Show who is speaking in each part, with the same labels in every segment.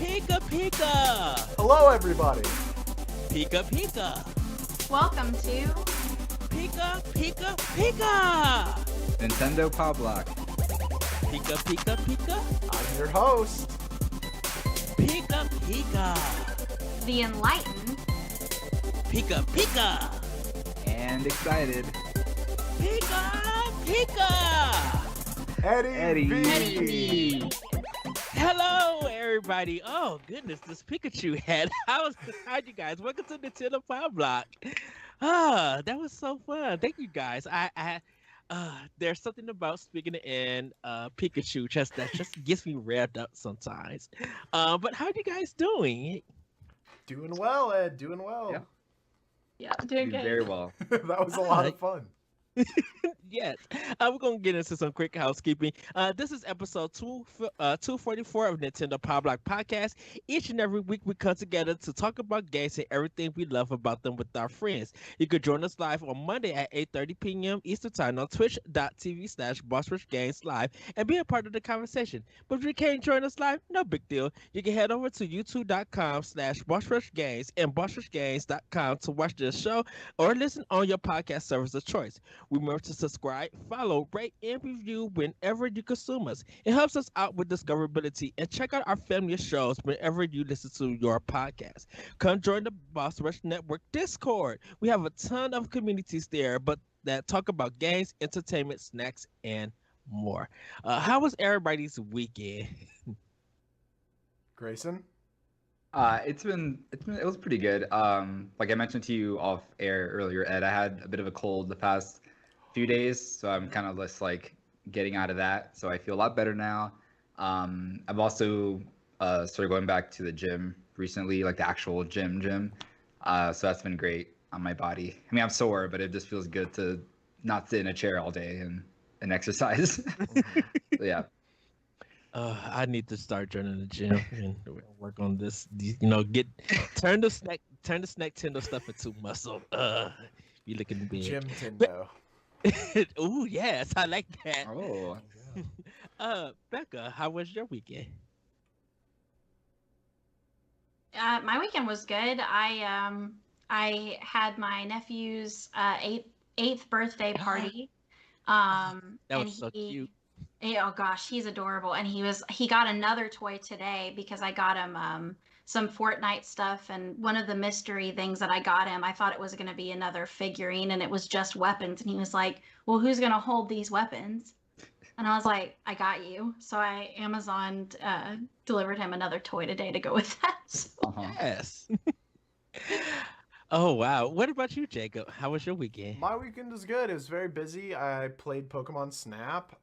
Speaker 1: Pika Pika!
Speaker 2: Hello, everybody.
Speaker 1: Pika Pika!
Speaker 3: Welcome to
Speaker 1: Pika Pika Pika!
Speaker 4: Nintendo Pow Block.
Speaker 1: Pika Pika Pika!
Speaker 2: I'm your host.
Speaker 1: Pika Pika!
Speaker 3: the Enlightened.
Speaker 1: Pika Pika!
Speaker 4: And excited.
Speaker 1: Pika Pika!
Speaker 2: Eddie V.
Speaker 3: Eddie V.
Speaker 1: Hello, everybody. Oh, goodness, this Pikachu head. How'd you guys? Welcome to Nintendo Pow Block. That was so fun. Thank you, guys. There's something about speaking in Pikachu that just gets me revved up sometimes. But how you guys doing?
Speaker 2: Doing well, Ed. Doing well.
Speaker 4: Yeah.
Speaker 3: Yeah, doing
Speaker 4: You
Speaker 3: good.
Speaker 4: very well.
Speaker 2: That was a lot of fun.
Speaker 1: Yes, we're gonna get into some quick housekeeping. This is episode 244 of Nintendo Pow Block Podcast. Each and every week we come together to talk about games and everything we love about them with our friends. You could join us live on Monday at 8:30 p.m. Eastern Time on twitch.tv/BossRushGamesLive Live and be a part of the conversation. But if you can't join us live, no big deal. You can head over to youtube.com/BossRushGames and BossRushGames.com to watch this show or listen on your podcast service of choice. Remember to subscribe, follow, rate, and review whenever you consume us. It helps us out with discoverability. And check out our family of shows whenever you listen to your podcast. Come join the Boss Rush Network Discord. We have a ton of communities there, but that talk about games, entertainment, snacks, and more. How was everybody's weekend?
Speaker 2: Greysun?
Speaker 4: It was pretty good. Like I mentioned to you off air earlier, Ed, I had a bit of a cold the past few days, so I'm kind of just like getting out of that. So I feel a lot better now. I've also started going back to the gym recently, like the actual gym. So that's been great on my body. I mean, I'm sore, but it just feels good to not sit in a chair all day and exercise. So, yeah.
Speaker 1: I need to start joining the gym and work on this. Turn the snack Tendo stuff into muscle. Be looking big.
Speaker 2: Jim Tendo.
Speaker 1: Ooh, yes, I like that.
Speaker 4: Oh.
Speaker 1: Becca, how was your weekend?
Speaker 3: My weekend was good. I had my nephew's eighth birthday party.
Speaker 1: That
Speaker 3: and
Speaker 1: was so cute.
Speaker 3: Oh gosh, he's adorable. And he got another toy today because I got him some Fortnite stuff, and one of the mystery things that I got him, I thought it was going to be another figurine and it was just weapons, and he was like, well, who's going to hold these weapons? And I was like, I got you. So I Amazoned delivered him another toy today to go with that. So.
Speaker 1: Yes. Oh wow. What about you, Jacob? How was your weekend?
Speaker 2: My weekend was good. It was very busy. I played Pokémon Snap.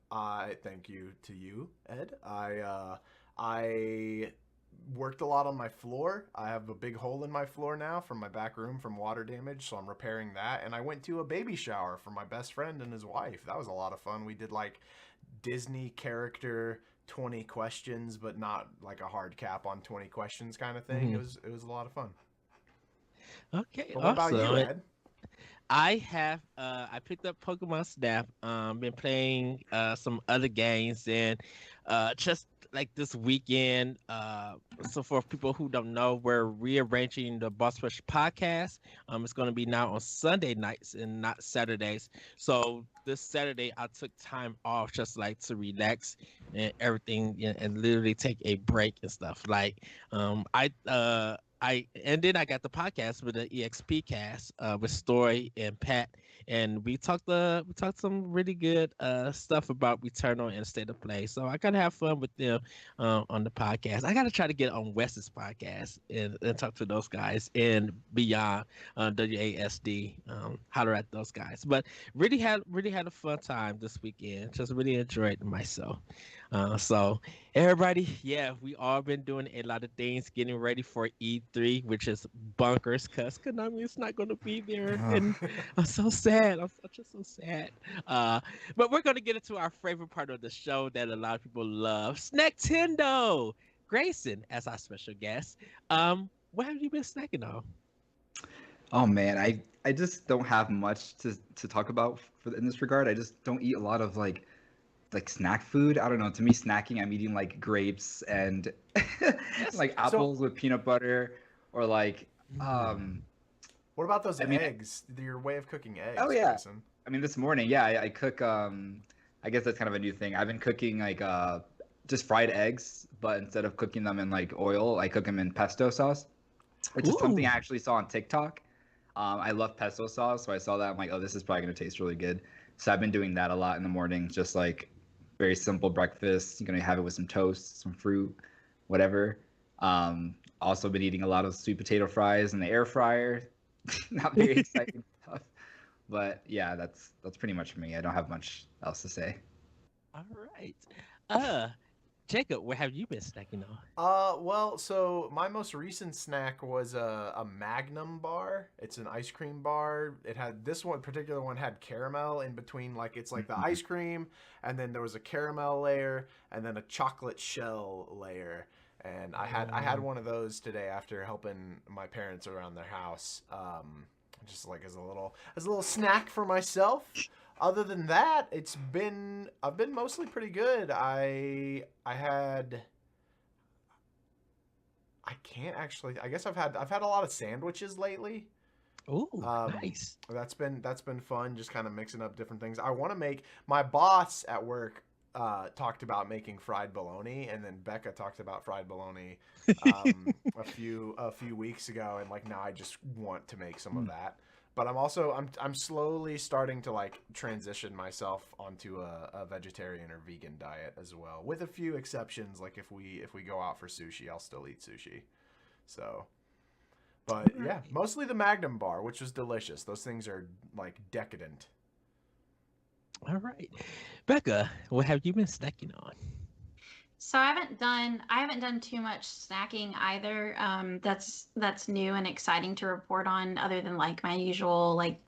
Speaker 2: Thank you to you, Ed. I worked a lot on my floor. I have a big hole in my floor now from my back room from water damage, so I'm repairing that. And I went to a baby shower for my best friend and his wife. That was a lot of fun. We did like Disney character 20 questions, but not like a hard cap on 20 questions kind of thing.
Speaker 1: Mhm.
Speaker 2: It was a lot of fun.
Speaker 1: Okay,
Speaker 2: But what about you,
Speaker 1: awesome.
Speaker 2: Ed?
Speaker 1: I have I picked up Pokemon Snap. Been playing some other games and just like this weekend. So for people who don't know, we're rearranging the Boss Rush podcast. It's going to be now on Sunday nights and not Saturdays. So this Saturday I took time off just like to relax and everything, and literally take a break and stuff. Like and then I got the podcast with the EXP cast with Story and Pat, and we talked some really good stuff about Returnal and State of Play. So I gotta have fun with them on the podcast. I gotta try to get on Wes's podcast and talk to those guys and beyond WASD, holler at those guys. But really had a fun time this weekend. Just really enjoyed myself. So everybody, yeah, we all been doing a lot of things, getting ready for E3, which is bunkers, cause Konami is not gonna be there, and I'm so sad. I'm just so sad. But we're gonna get into our favorite part of the show that a lot of people love, Snacktendo. Greysun as our special guest. What have you been snacking on?
Speaker 4: Oh man, I just don't have much to talk about in this regard. I just don't eat a lot of like like snack food. I don't know. To me, snacking, I'm eating like grapes and like apples with peanut butter, or like
Speaker 2: What about those
Speaker 4: I mean,
Speaker 2: eggs? Your way of cooking
Speaker 4: oh
Speaker 2: eggs,
Speaker 4: yeah.
Speaker 2: Grayson.
Speaker 4: I mean, this morning, yeah, I cook. I guess that's kind of a new thing. I've been cooking like just fried eggs, but instead of cooking them in like oil, I cook them in pesto sauce, which is something I actually saw on TikTok. I love pesto sauce, so I saw that. I'm like, oh, this is probably gonna taste really good. So I've been doing that a lot in the morning, just like very simple breakfast. You're gonna have it with some toast, some fruit, whatever. Also been eating a lot of sweet potato fries in the air fryer. Not very exciting stuff, but yeah, that's pretty much me. I don't have much else to say.
Speaker 1: All right. Jacob, where have you been snacking on?
Speaker 2: Well, so my most recent snack was a Magnum bar. It's an ice cream bar. It had this one particular one had caramel in between, like it's like the ice cream, and then there was a caramel layer, and then a chocolate shell layer. And I had one of those today after helping my parents around their house, just like as a little snack for myself. Other than that, I've been mostly pretty good. I can't actually. I guess I've had a lot of sandwiches lately.
Speaker 1: Oh, nice.
Speaker 2: That's been fun. Just kind of mixing up different things. I want to make my boss at work. Talked about making fried bologna, and then Becca talked about fried bologna a few weeks ago, and like now I just want to make some of that. But I'm slowly starting to like transition myself onto a vegetarian or vegan diet as well, with a few exceptions. Like if we go out for sushi, I'll still eat sushi. So, but yeah, mostly the Magnum bar, which was delicious. Those things are like decadent.
Speaker 1: All right, Becca, what have you been snacking on?
Speaker 3: So I haven't done too much snacking either. That's new and exciting to report on, other than like my usual like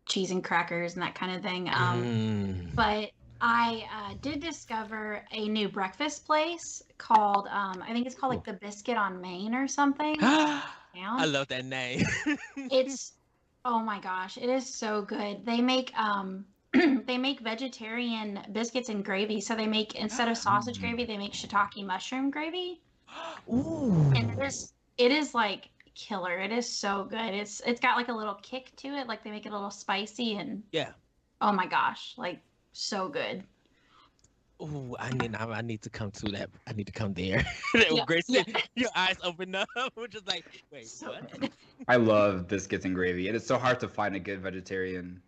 Speaker 3: cheese and crackers and that kind of thing. But I did discover a new breakfast place called I think it's called like the Biscuit on Main or something.
Speaker 1: I love that name.
Speaker 3: It's oh my gosh, it is so good. They make they make vegetarian biscuits and gravy. So they make, instead of sausage gravy, they make shiitake mushroom gravy.
Speaker 1: Ooh.
Speaker 3: And it is like killer. It is so good. It's got like a little kick to it. Like they make it a little spicy and
Speaker 1: Yeah.
Speaker 3: oh my gosh, like so good.
Speaker 1: Ooh, I need to come to that. I need to come there.
Speaker 3: Yeah,
Speaker 1: Grayson,
Speaker 3: yeah.
Speaker 1: your eyes open up. We're just like, wait,
Speaker 3: So
Speaker 1: what?
Speaker 3: good.
Speaker 4: I love biscuits and gravy, and it's so hard to find a good vegetarian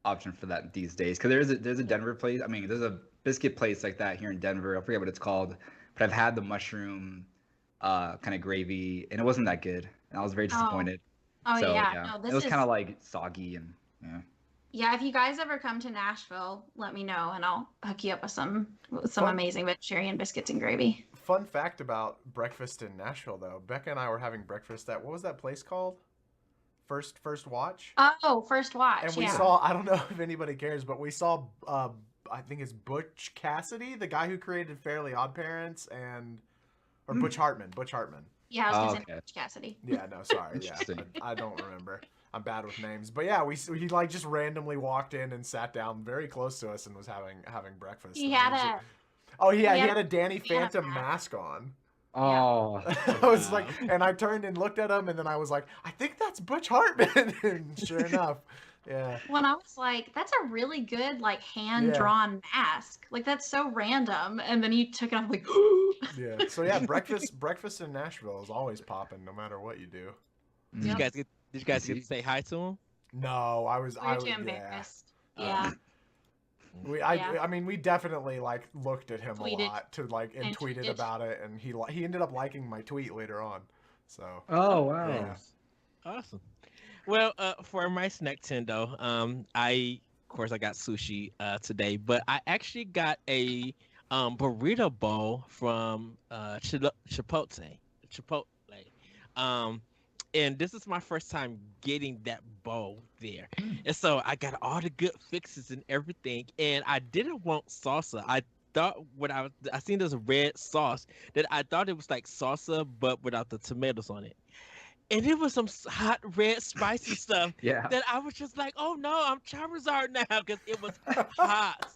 Speaker 4: option for that these days. Because there's a Denver place. I mean, there's a biscuit place like that here in Denver. I forget what it's called, but I've had the mushroom kind of gravy, and it wasn't that good, and I was very disappointed.
Speaker 3: Oh
Speaker 4: So
Speaker 3: yeah,
Speaker 4: yeah,
Speaker 3: no,
Speaker 4: it
Speaker 3: this
Speaker 4: was
Speaker 3: is
Speaker 4: kind of like soggy and yeah.
Speaker 3: yeah. If you guys ever come to Nashville, let me know and I'll hook you up with some
Speaker 2: Fun.
Speaker 3: amazing vegetarian biscuits and gravy.
Speaker 2: Fun fact about breakfast in Nashville, though. Becca and I were having breakfast at, what was that place called? First Watch?
Speaker 3: Oh, First Watch.
Speaker 2: And we
Speaker 3: yeah.
Speaker 2: saw, I don't know if anybody cares, but we saw, I think it's Butch Cassidy, the guy who created Fairly Odd Parents, or Butch Hartman.
Speaker 3: Yeah, I was gonna say
Speaker 4: okay.
Speaker 3: Butch Cassidy.
Speaker 2: Yeah, no, sorry. Yeah,
Speaker 4: Interesting.
Speaker 2: I don't remember. I'm bad with names. But yeah, he like just randomly walked in and sat down very close to us and was having breakfast.
Speaker 3: He
Speaker 2: And
Speaker 3: had
Speaker 2: it was
Speaker 3: a
Speaker 2: like- Oh, yeah, he
Speaker 3: he had
Speaker 2: had a Danny
Speaker 3: he had a
Speaker 2: Phantom mask on.
Speaker 4: Oh,
Speaker 2: I was like, and I turned and looked at him, and then I was like, I think that's Butch Hartman. And sure enough, yeah.
Speaker 3: when I was like, that's a really good like hand drawn mask. Like that's so random. And then you took it off like
Speaker 2: Yeah. So yeah, breakfast in Nashville is always popping, no matter what you do.
Speaker 1: Did you guys get to say hi to him?
Speaker 2: No, I was.
Speaker 3: We were too embarrassed.
Speaker 2: Yeah.
Speaker 3: Yeah.
Speaker 2: I mean, we definitely like looked at him
Speaker 3: Tweeted.
Speaker 2: a lot and tweeted
Speaker 3: tweeted.
Speaker 2: about it, and he ended up liking my tweet later on. So
Speaker 4: oh wow.
Speaker 2: yeah.
Speaker 1: Awesome. Well, for my snack tendo, I of course I got sushi today, but I actually got a burrito bowl from Chipotle. And this is my first time getting that bowl there. And so I got all the good fixes and everything. And I didn't want salsa. I thought I seen this red sauce that I thought it was like salsa, but without the tomatoes on it. And it was some hot red spicy stuff
Speaker 4: Yeah.
Speaker 1: that I was just like, oh no, I'm Charizard now, because it was hot.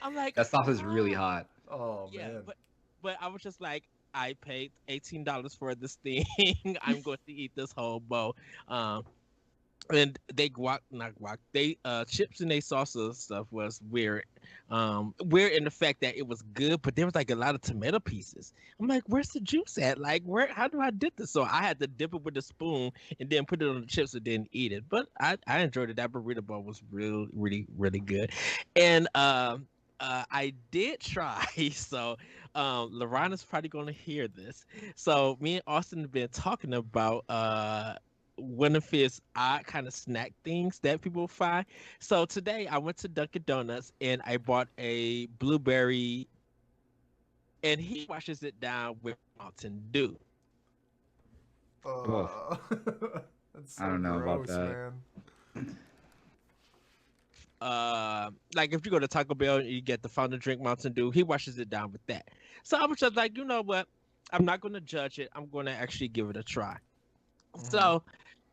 Speaker 1: I'm like,
Speaker 4: That sauce is really
Speaker 1: oh,
Speaker 4: hot.
Speaker 2: Oh
Speaker 1: yeah,
Speaker 2: man.
Speaker 1: but I was just like, I paid $18 for this thing. I'm going to eat this whole bowl. Um, and they guac, not guac, they chips and they salsa stuff was weird. Weird in the fact that it was good, but there was like a lot of tomato pieces. I'm like, where's the juice at? Like, where? How do I dip this? So I had to dip it with a spoon and then put it on the chips and then eat it. But I enjoyed it. That burrito bowl was really good. And I did try. So LaRon is probably going to hear this. So me and Austin have been talking about one of his odd kind of snack things that people find. So today I went to Dunkin' Donuts and I bought a blueberry, and he washes it down with Mountain Dew.
Speaker 4: Oh,
Speaker 2: That's
Speaker 4: I
Speaker 2: so
Speaker 4: don't know about
Speaker 2: gross,
Speaker 4: that.
Speaker 2: man.
Speaker 1: Like if you go to Taco Bell and you get the fountain drink Mountain Dew, he washes it down with that. So I was just like, you know what? I'm not gonna judge it. I'm gonna actually give it a try. So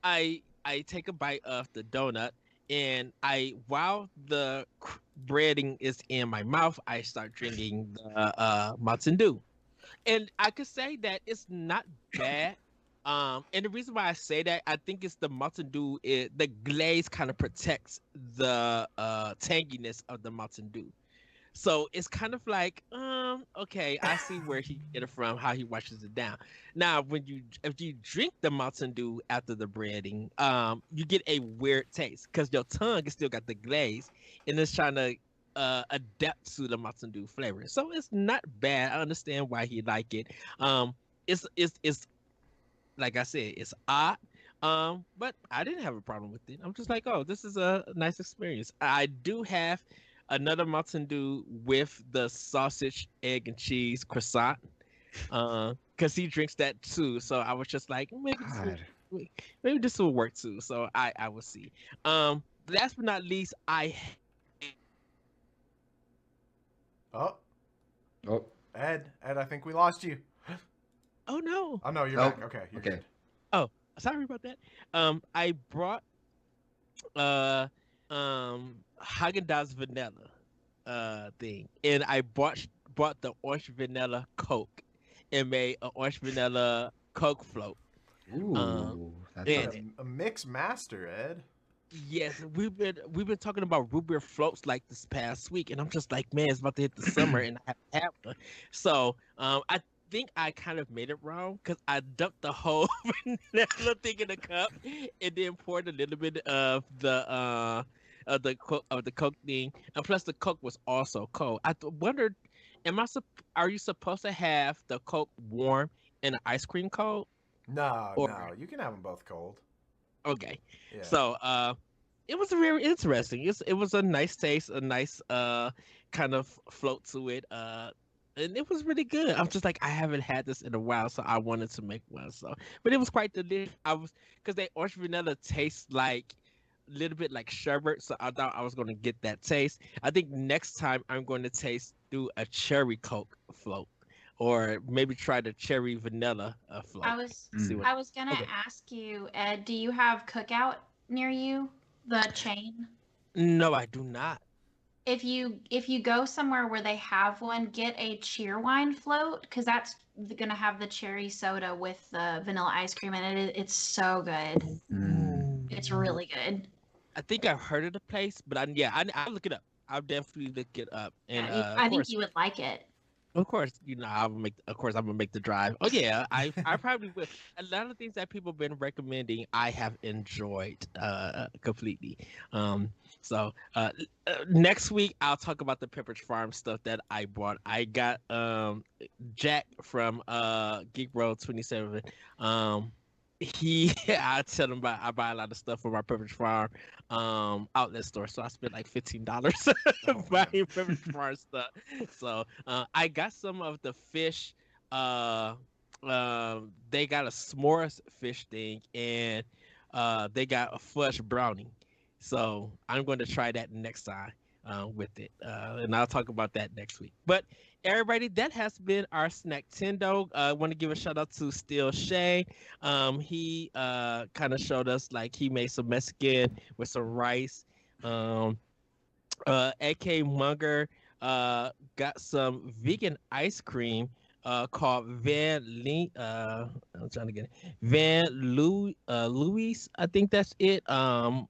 Speaker 1: I take a bite of the donut and while the breading is in my mouth, I start drinking the Mountain Dew. And I could say that it's not bad. And the reason why I say that, I think it's the Mountain Dew. The glaze kind of protects the tanginess of the Mountain Dew. So it's kind of like, okay, I see where he get it from, how he washes it down. Now, if you drink the Mountain Dew after the breading, you get a weird taste because your tongue is still got the glaze, and it's trying to adapt to the Mountain Dew flavor. So it's not bad. I understand why he like it. It's like I said, it's odd. But I didn't have a problem with it. I'm just like, oh, this is a nice experience. I do have another Mountain Dew with the sausage, egg, and cheese croissant. Because he drinks that too. So I was just like,
Speaker 4: God.
Speaker 1: maybe this will work too. So I will see. Last but not least,
Speaker 2: Oh,
Speaker 4: Oh,
Speaker 2: Ed, I think we lost you.
Speaker 1: oh no.
Speaker 2: Oh no, you're
Speaker 4: Nope.
Speaker 2: back. Okay, you're
Speaker 4: okay.
Speaker 2: good.
Speaker 1: Oh, sorry about that. I brought uh Haagen-Dazs vanilla thing, and I bought the orange vanilla Coke and made an orange vanilla Coke float. Um,
Speaker 4: Ooh, that
Speaker 2: You're
Speaker 1: and
Speaker 4: sounds.
Speaker 2: a mix master, Ed.
Speaker 1: yes, we've been talking about root beer floats like this past week, and I'm just like, man, it's about to hit the summer, and I have one. So I think I kind of made it wrong because I dumped the whole vanilla thing in the cup and then poured a little bit of the Coke thing, and plus the Coke was also cold. Wondered, are you supposed to have the Coke warm and the ice cream cold?
Speaker 2: No,
Speaker 1: Or
Speaker 2: no, you can have them both cold.
Speaker 1: okay,
Speaker 2: Yeah.
Speaker 1: so it was very interesting. It was a nice taste, a nice kind of float to it. And it was really good. I'm just like, I haven't had this in a while, so I wanted to make one. So, but it was quite delicious. Because they orange vanilla tastes like a little bit like sherbet, so I thought I was going to get that taste. I think next time I'm going to do a cherry Coke float, or maybe try the cherry vanilla float.
Speaker 3: I was
Speaker 1: See
Speaker 4: Mm.
Speaker 1: what?
Speaker 3: I was gonna
Speaker 1: Okay.
Speaker 3: ask you, Ed, do you have Cookout near you? The chain?
Speaker 1: No, I do not.
Speaker 3: If you go somewhere where they have one, get a cheerwine float because that's gonna have the cherry soda with the vanilla ice cream in it. It's so good.
Speaker 4: Mm.
Speaker 3: It's really good.
Speaker 1: I think I've heard of the place, but yeah, I'll look it up. I'll definitely look it up. And
Speaker 3: Yeah, I think you would like it.
Speaker 1: of course, I'm gonna make the drive. Oh yeah, I probably will. A lot of things that people have been recommending, I have enjoyed completely. So next week I'll talk about the Pepperidge Farm stuff that I bought. I got Jack from Geek Road 27. He I tell him I buy a lot of stuff from our Pepperidge Farm outlet store, so I spent like $15 buying Pepperidge Farm stuff. So I got some of the fish. They got a s'mores fish thing, and they got a fudge brownie. So I'm going to try that next time with it, and I'll talk about that next week. But everybody, that has been our snack tendo. I want to give a shout out to Still Shay. He kind of showed us like he made some Mexican with some rice. AK Munger got some vegan ice cream called I'm trying to get it. Louis, I think that's it. I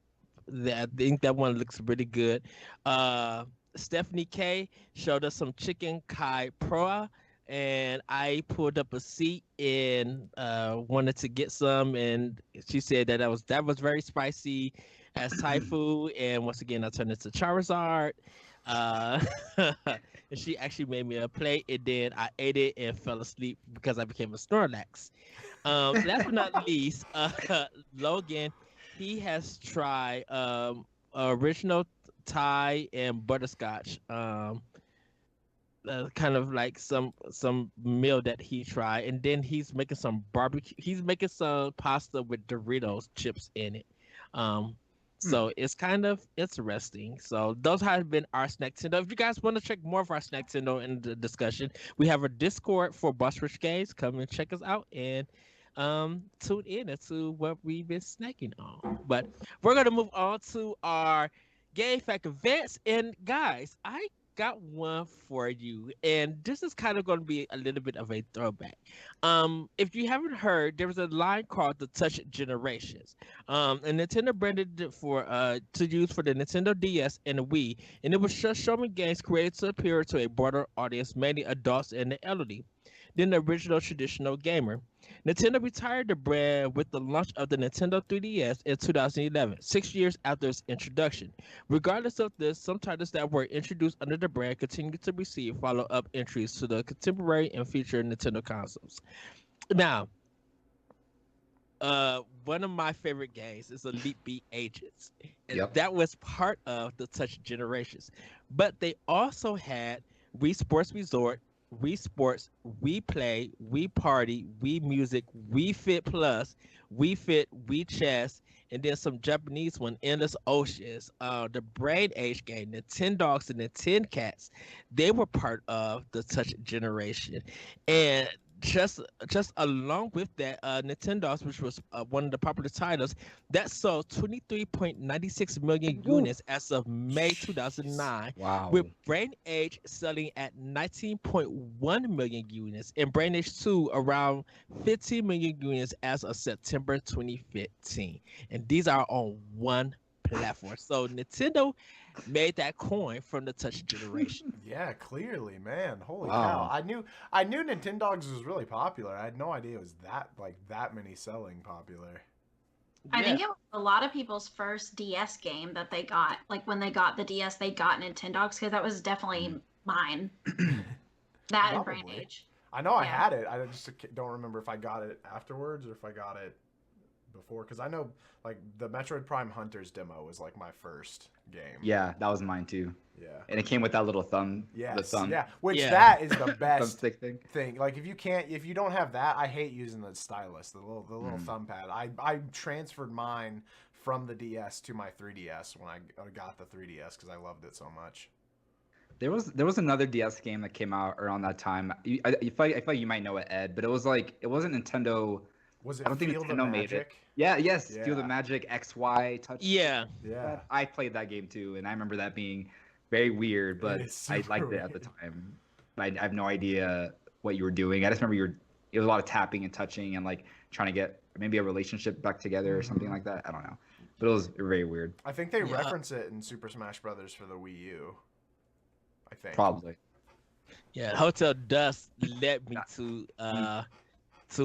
Speaker 1: think that one looks really good. Uh, Stephanie K showed us some chicken kai proa, and I pulled up a seat and wanted to get some, and she said that was very spicy as Thai food, and once again I turned it to Charizard. Uh, and she actually made me a plate, and then I ate it and fell asleep because I became a Snorlax. Last but not least, Logan, he has tried original Thai and butterscotch. Kind of like some meal that he tried, and then he's making some barbecue. He's making some pasta with Doritos chips in it. Um, so it's kind of interesting. So those have been our snack Tendo. If you guys want to check more of our snack Tendo in the discussion, we have a Discord for Boss Rich Games. Come and check us out and tune in into what we've been snacking on. But we're gonna move on to our game fact events. And guys, I got one for you, and this is kind of going to be a little bit of a throwback. If you haven't heard, there was a line called the Touch Generations. And Nintendo branded it for to use for the Nintendo DS and the Wii, and it was just showing games created to appeal to a broader audience, mainly adults and the elderly, than the original traditional gamer. Nintendo retired the brand with the launch of the Nintendo 3DS in 2011, 6 years after its introduction. Regardless of this, some titles that were introduced under the brand continue to receive follow-up entries to the contemporary and future Nintendo consoles. Now, one of my favorite games is Elite Beat Agents, and
Speaker 4: Yep.
Speaker 1: that was part of the Touch Generations. But they also had Wii Sports Resort, Wii Sports, Wii Play, Wii Party, Wii Music, Wii Fit Plus, Wii Fit, Wii Chess, and then some Japanese one, Endless Oceans, the Brain Age game, the Ten Dogs and the Ten Cats. They were part of the Touch Generation, and just along with that, Nintendo's, which was one of the popular titles, that sold 23.96 million
Speaker 4: Woo.
Speaker 1: units as of May
Speaker 2: Jeez.
Speaker 1: 2009,
Speaker 4: Wow.
Speaker 1: with Brain Age selling at 19.1 million units, and Brain Age 2 around 15 million units as of September 2015. And these are on one platform. So Nintendo made that coin from the Touch generation.
Speaker 2: Yeah, clearly, man. Holy cow.
Speaker 4: Wow.
Speaker 2: I knew Nintendogs was really popular. I had no idea it was that many selling popular.
Speaker 3: I
Speaker 1: Yeah.
Speaker 3: think it was a lot of people's first DS game that they got. Like when they got the DS, they got Nintendogs because that was definitely mine. That and Brain
Speaker 2: Probably.
Speaker 3: Age.
Speaker 2: I know I
Speaker 3: Yeah.
Speaker 2: had it. I just don't remember if I got it afterwards or if I got it before. Because I know, like, the Metroid Prime Hunters demo was, like, my first game.
Speaker 4: Yeah, that was mine too.
Speaker 2: Yeah.
Speaker 4: And it came with that little thumb. The
Speaker 2: Yes.
Speaker 4: thumb.
Speaker 2: Yeah. Which
Speaker 1: Yeah.
Speaker 2: that is the best
Speaker 4: Thumbstick thing.
Speaker 2: thing. Like, if you don't have that, I hate using the stylus, the little thumb pad. I transferred mine from the DS to my 3DS when I got the 3DS because I loved it so much.
Speaker 4: There was another DS game that came out around that time. I feel like you might know it, Ed, but it wasn't Nintendo.
Speaker 2: Was it
Speaker 4: I don't think
Speaker 2: Feel the
Speaker 4: Nintendo made it.
Speaker 2: Magic?
Speaker 4: Yeah, yes, Feel the
Speaker 2: Yeah.
Speaker 4: Magic XY touch.
Speaker 1: Yeah.
Speaker 2: Yeah.
Speaker 4: I played that game too, and I remember that being very weird, but
Speaker 2: is
Speaker 4: I
Speaker 2: super
Speaker 4: liked it at the
Speaker 2: weird.
Speaker 4: time. I have no idea what you were doing. I just remember it was a lot of tapping and touching and like trying to get maybe a relationship back together or something like that. I don't know, but it was very weird.
Speaker 2: I think they
Speaker 1: Yeah.
Speaker 2: reference it in Super Smash Brothers for the Wii U. I think.
Speaker 4: Probably.
Speaker 1: Yeah, Hotel Dust led me to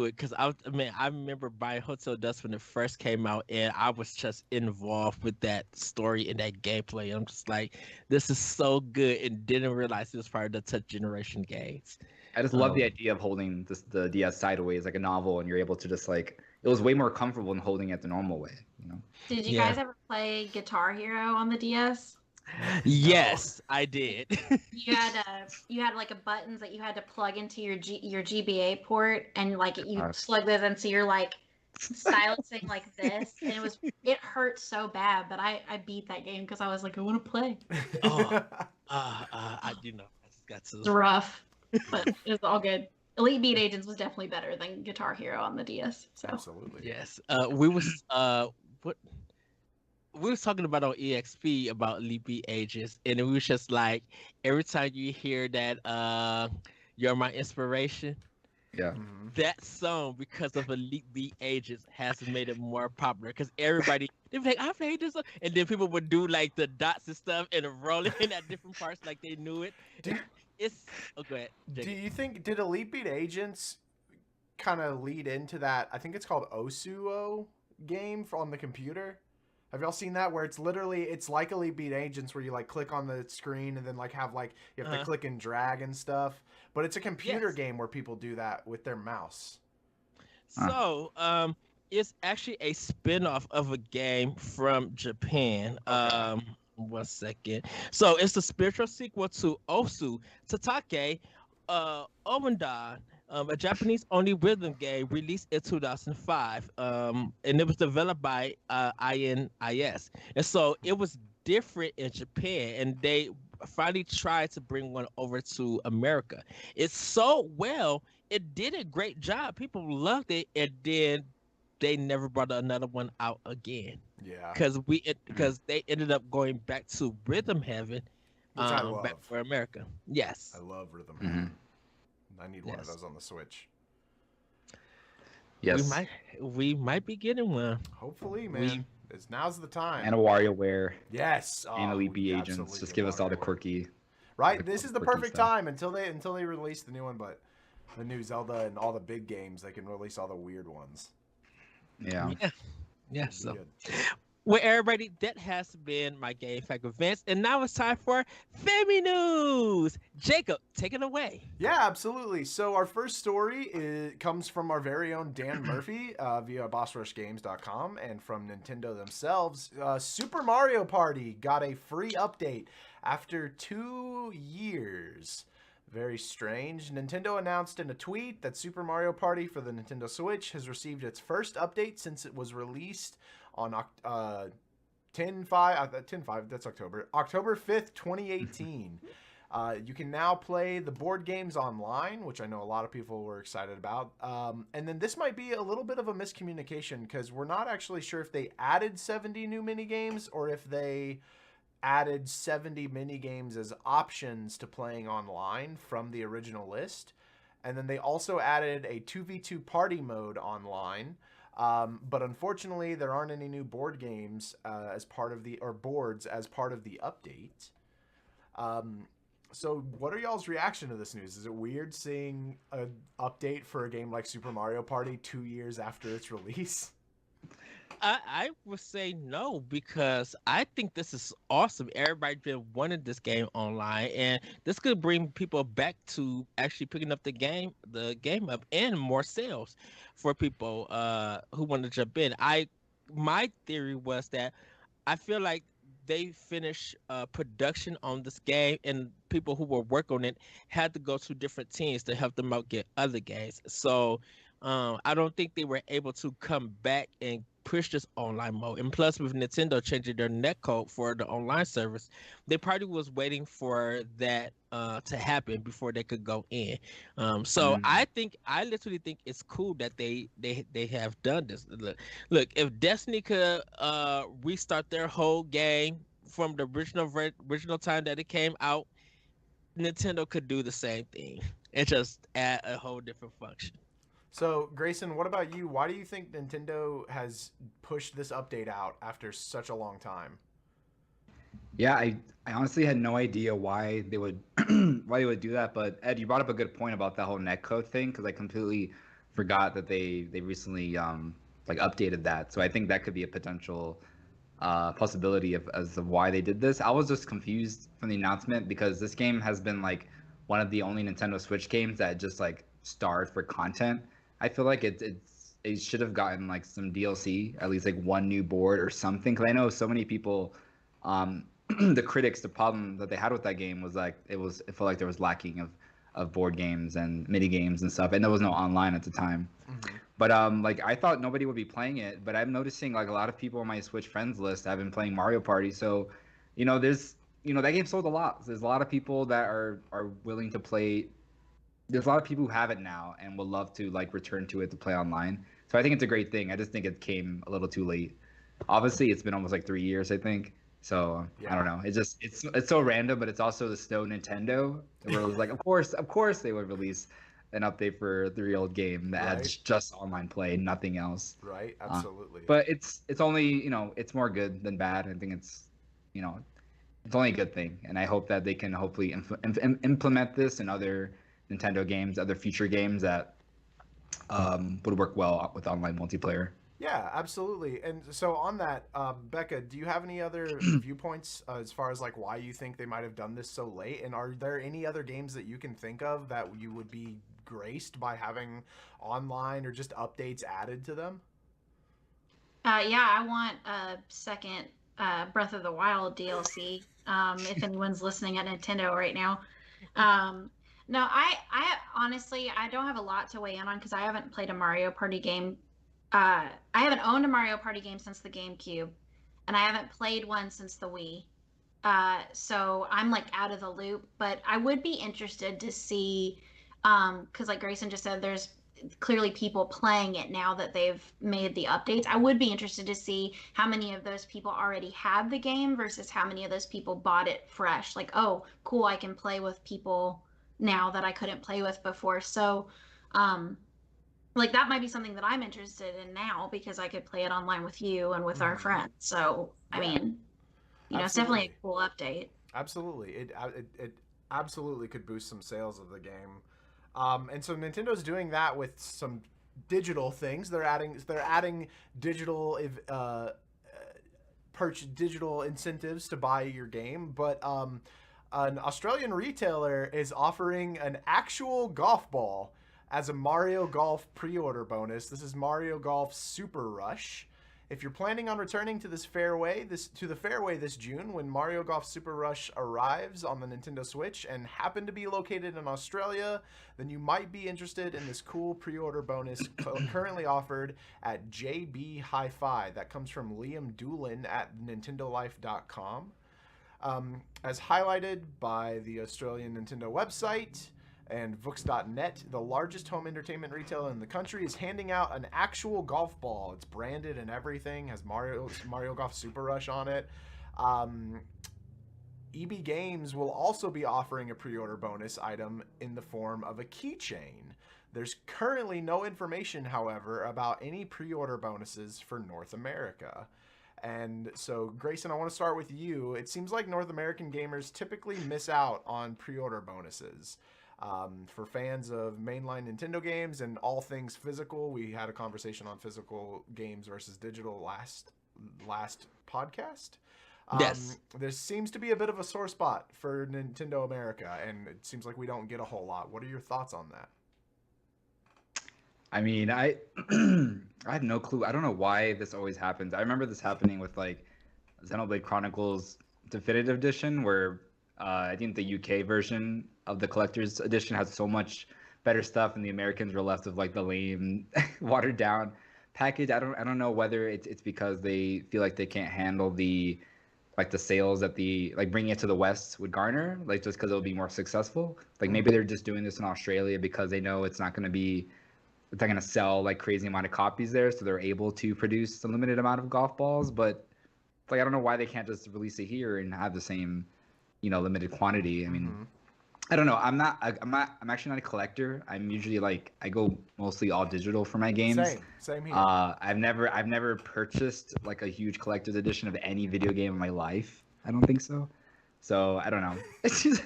Speaker 1: it because I remember buying Hotel Dust when it first came out, and I was just involved with that story and that gameplay. I'm just like, this is so good, and didn't realize it was part of the Touch Generation games.
Speaker 4: I just love the
Speaker 1: Um,
Speaker 4: idea of holding the DS sideways like a novel, and you're able to just like it was way more comfortable than holding it the normal way. You know.
Speaker 3: Did you
Speaker 1: Yeah.
Speaker 3: guys ever play Guitar Hero on the DS?
Speaker 1: Yes, I did.
Speaker 3: You had like a buttons that you had to plug into your GBA port, and like you
Speaker 4: Nice.
Speaker 3: plug those in, so you're like stylusing like this, and it hurt so bad, but I beat that game because I was like, I want to play.
Speaker 1: Oh. I just got
Speaker 3: It's
Speaker 1: to.
Speaker 3: rough, but it was all good. Elite Beat Agents was definitely better than Guitar Hero on the DS. So
Speaker 2: Absolutely.
Speaker 1: Yes. We was what we was talking about on EXP about Leapy Ages, and it was just like every time you hear that "You're My Inspiration,"
Speaker 4: Yeah.
Speaker 2: Hmm.
Speaker 1: that song because of Elite Beat Ages has made it more popular because everybody they be like, I played this song. And then people would do like the dots and stuff and roll it in at different parts like they knew it.
Speaker 2: Do
Speaker 1: It's oh go ahead,
Speaker 2: Do
Speaker 1: Jacob.
Speaker 2: you think did Elite Beat Agents kind of lead into that? I think it's called Osuo game on the computer. Have y'all seen that where it's literally it's like Elite Beat Agents where you like click on the screen and then like have like you have to
Speaker 1: Uh-huh.
Speaker 2: click and drag and stuff. But it's a computer
Speaker 1: Yes.
Speaker 2: game where people do that with their mouse.
Speaker 4: Huh.
Speaker 1: So it's actually a spin-off of a game from Japan.
Speaker 2: Okay.
Speaker 1: 1 second. So it's the spiritual sequel to Osu Tatake Omanda, a Japanese-only rhythm game released in 2005, and it was developed by INIS. And so it was different in Japan, and they finally tried to bring one over to America. It's so well, it did a great job. People loved it, and then they never brought another one out again
Speaker 2: Yeah.
Speaker 1: because they ended up going back to Rhythm Heaven,
Speaker 2: Which I
Speaker 1: back
Speaker 2: love.
Speaker 1: for America. Yes.
Speaker 2: I love Rhythm
Speaker 4: Mhm.
Speaker 2: Heaven. I need one of
Speaker 1: Yes.
Speaker 2: those on the Switch.
Speaker 4: Yes.
Speaker 1: We might be getting one.
Speaker 2: Hopefully,
Speaker 1: We
Speaker 2: man. Now's the time.
Speaker 4: And a WarioWare
Speaker 2: Yes.
Speaker 4: and
Speaker 2: Oh,
Speaker 4: Elite
Speaker 2: we
Speaker 4: Beat Agents.
Speaker 2: absolutely
Speaker 4: Just
Speaker 2: get
Speaker 4: give us all the
Speaker 2: WarioWare.
Speaker 4: quirky.
Speaker 2: Right.
Speaker 4: the
Speaker 2: This is the
Speaker 4: quirky
Speaker 2: perfect
Speaker 4: stuff.
Speaker 2: time until they release the new one, but the new Zelda and all the big games, they can release all the weird ones.
Speaker 4: Yeah.
Speaker 1: yeah. Yeah.
Speaker 2: It'll
Speaker 1: So
Speaker 2: be good.
Speaker 1: well, everybody, that has been my Game Fact events, and now it's time for Family News. Jacob, take it away.
Speaker 2: Yeah, absolutely. So our first story comes from our very own Dan Murphy via BossRushGames.com and from Nintendo themselves. Super Mario Party got a free update after 2 years. Very strange. Nintendo announced in a tweet that Super Mario Party for the Nintendo Switch has received its first update since it was released on 10/5, that's October 5th, 2018. You can now play the board games online, which I know a lot of people were excited about. And then this might be a little bit of a miscommunication because we're not actually sure if they added 70 new mini games or if they added 70 mini games as options to playing online from the original list. And then they also added a 2v2 party mode online. But unfortunately, there aren't any new board games as part of the or boards as part of the update. So what are y'all's reaction to this news? Is it weird seeing an update for a game like Super Mario Party 2 years after its release?
Speaker 1: I would say no because I think this is awesome. Everybody been wanting this game online, and this could bring people back to actually picking up the game up, and more sales for people who want to jump in. My theory was that I feel like they finished production on this game, and people who were working on it had to go to different teams to help them out get other games. So I don't think they were able to come back and push this online mode. And plus, with Nintendo changing their netcode for the online service, they probably was waiting for that to happen before they could go in. So
Speaker 4: Mm.
Speaker 1: I literally think it's cool that they have done this. Look, if Destiny could restart their whole game from the original time that it came out, Nintendo could do the same thing and just add a whole different function.
Speaker 2: So, Grayson, what about you? Why do you think Nintendo has pushed this update out after such a long time?
Speaker 4: Yeah, I honestly had no idea why they would why they would do that. But Ed, you brought up a good point about that whole netcode thing because I completely forgot that they recently like updated that. So I think that could be a potential possibility of as of why they did this. I was just confused from the announcement because this game has been like one of the only Nintendo Switch games that just like starved for content. I feel like it should have gotten like some DLC, at least like one new board or something. Because I know so many people, the critics, the problem that they had with that game was like it felt like there was lacking of board games and mini games and stuff, and there was no online at the time.
Speaker 2: Mm-hmm.
Speaker 4: But like I thought nobody would be playing it, but I'm noticing like a lot of people on my Switch friends list have been playing Mario Party. So, there's that game sold a lot. There's a lot of people that are willing to play. There's a lot of people who have it now and would love to like return to it to play online. So I think it's a great thing. I just think it came a little too late. Obviously, it's been almost like 3 years, I think. So I don't know. It's so random, but it's also the snow Nintendo. Where it was like, of course they would release an update for the real game that adds just online play, nothing else.
Speaker 2: Right, absolutely.
Speaker 4: But it's only, it's more good than bad. I think it's, it's only a good thing, and I hope that they can hopefully implement this in other Nintendo games, other future games that would work well with online multiplayer.
Speaker 2: Yeah, absolutely. And so on that, Becca, do you have any other viewpoints as far as like why you think they might have done this so late? And are there any other games that you can think of that you would be graced by having online or just updates added to them?
Speaker 3: Yeah, I want a second Breath of the Wild DLC. If anyone's listening at Nintendo right now. No, I honestly, I don't have a lot to weigh in on because I haven't played a Mario Party game. I haven't owned a Mario Party game since the GameCube, and I haven't played one since the Wii. So I'm like out of the loop, but I would be interested to see, because like Greysun just said, there's clearly people playing it now that they've made the updates. I would be interested to see how many of those people already had the game versus how many of those people bought it fresh. Like, oh, cool, I can play with people now that I couldn't play with before. So, like that might be something that I'm interested in now because I could play it online with you and with our friends. So, I mean, it's definitely a cool update.
Speaker 2: Absolutely. It absolutely could boost some sales of the game. And so Nintendo's doing that with some digital things. They're adding digital digital incentives to buy your game, but an Australian retailer is offering an actual golf ball as a Mario Golf pre-order bonus. This is Mario Golf Super Rush. If you're planning on returning to the fairway this June when Mario Golf Super Rush arrives on the Nintendo Switch and happen to be located in Australia, then you might be interested in this cool pre-order bonus currently offered at JB Hi-Fi. That comes from Liam Doolin at nintendolife.com. As highlighted by the Australian Nintendo website and Vooks.net, the largest home entertainment retailer in the country is handing out an actual golf ball. It's branded and everything, has Mario Golf Super Rush on it. EB Games will also be offering a pre-order bonus item in the form of a keychain. There's currently no information, however, about any pre-order bonuses for North America. And so, Greysun, I want to start with you. It seems like North American gamers typically miss out on pre-order bonuses. For fans of mainline Nintendo games and all things physical, we had a conversation on physical games versus digital last podcast.
Speaker 1: Yes.
Speaker 2: There seems to be a bit of a sore spot for Nintendo America, and it seems like we don't get a whole lot. What are your thoughts on that?
Speaker 4: I mean, I have no clue. I don't know why this always happens. I remember this happening with like Xenoblade Chronicles Definitive Edition, where I think the UK version of the collector's edition has so much better stuff, and the Americans were left with like the lame, watered down package. I don't know whether it's because they feel like they can't handle the sales that the bringing it to the West would garner, like just because it'll be more successful. Like maybe they're just doing this in Australia because they know it's not going to sell like crazy amount of copies there, so they're able to produce a limited amount of golf balls. But like I don't know why they can't just release it here and have the same, limited quantity. I mean, I don't know. I'm actually not a collector. I'm usually I go mostly all digital for my games.
Speaker 2: Same here.
Speaker 4: I've never purchased like a huge collector's edition of any video game in my life. I don't think so. So I don't know. It's just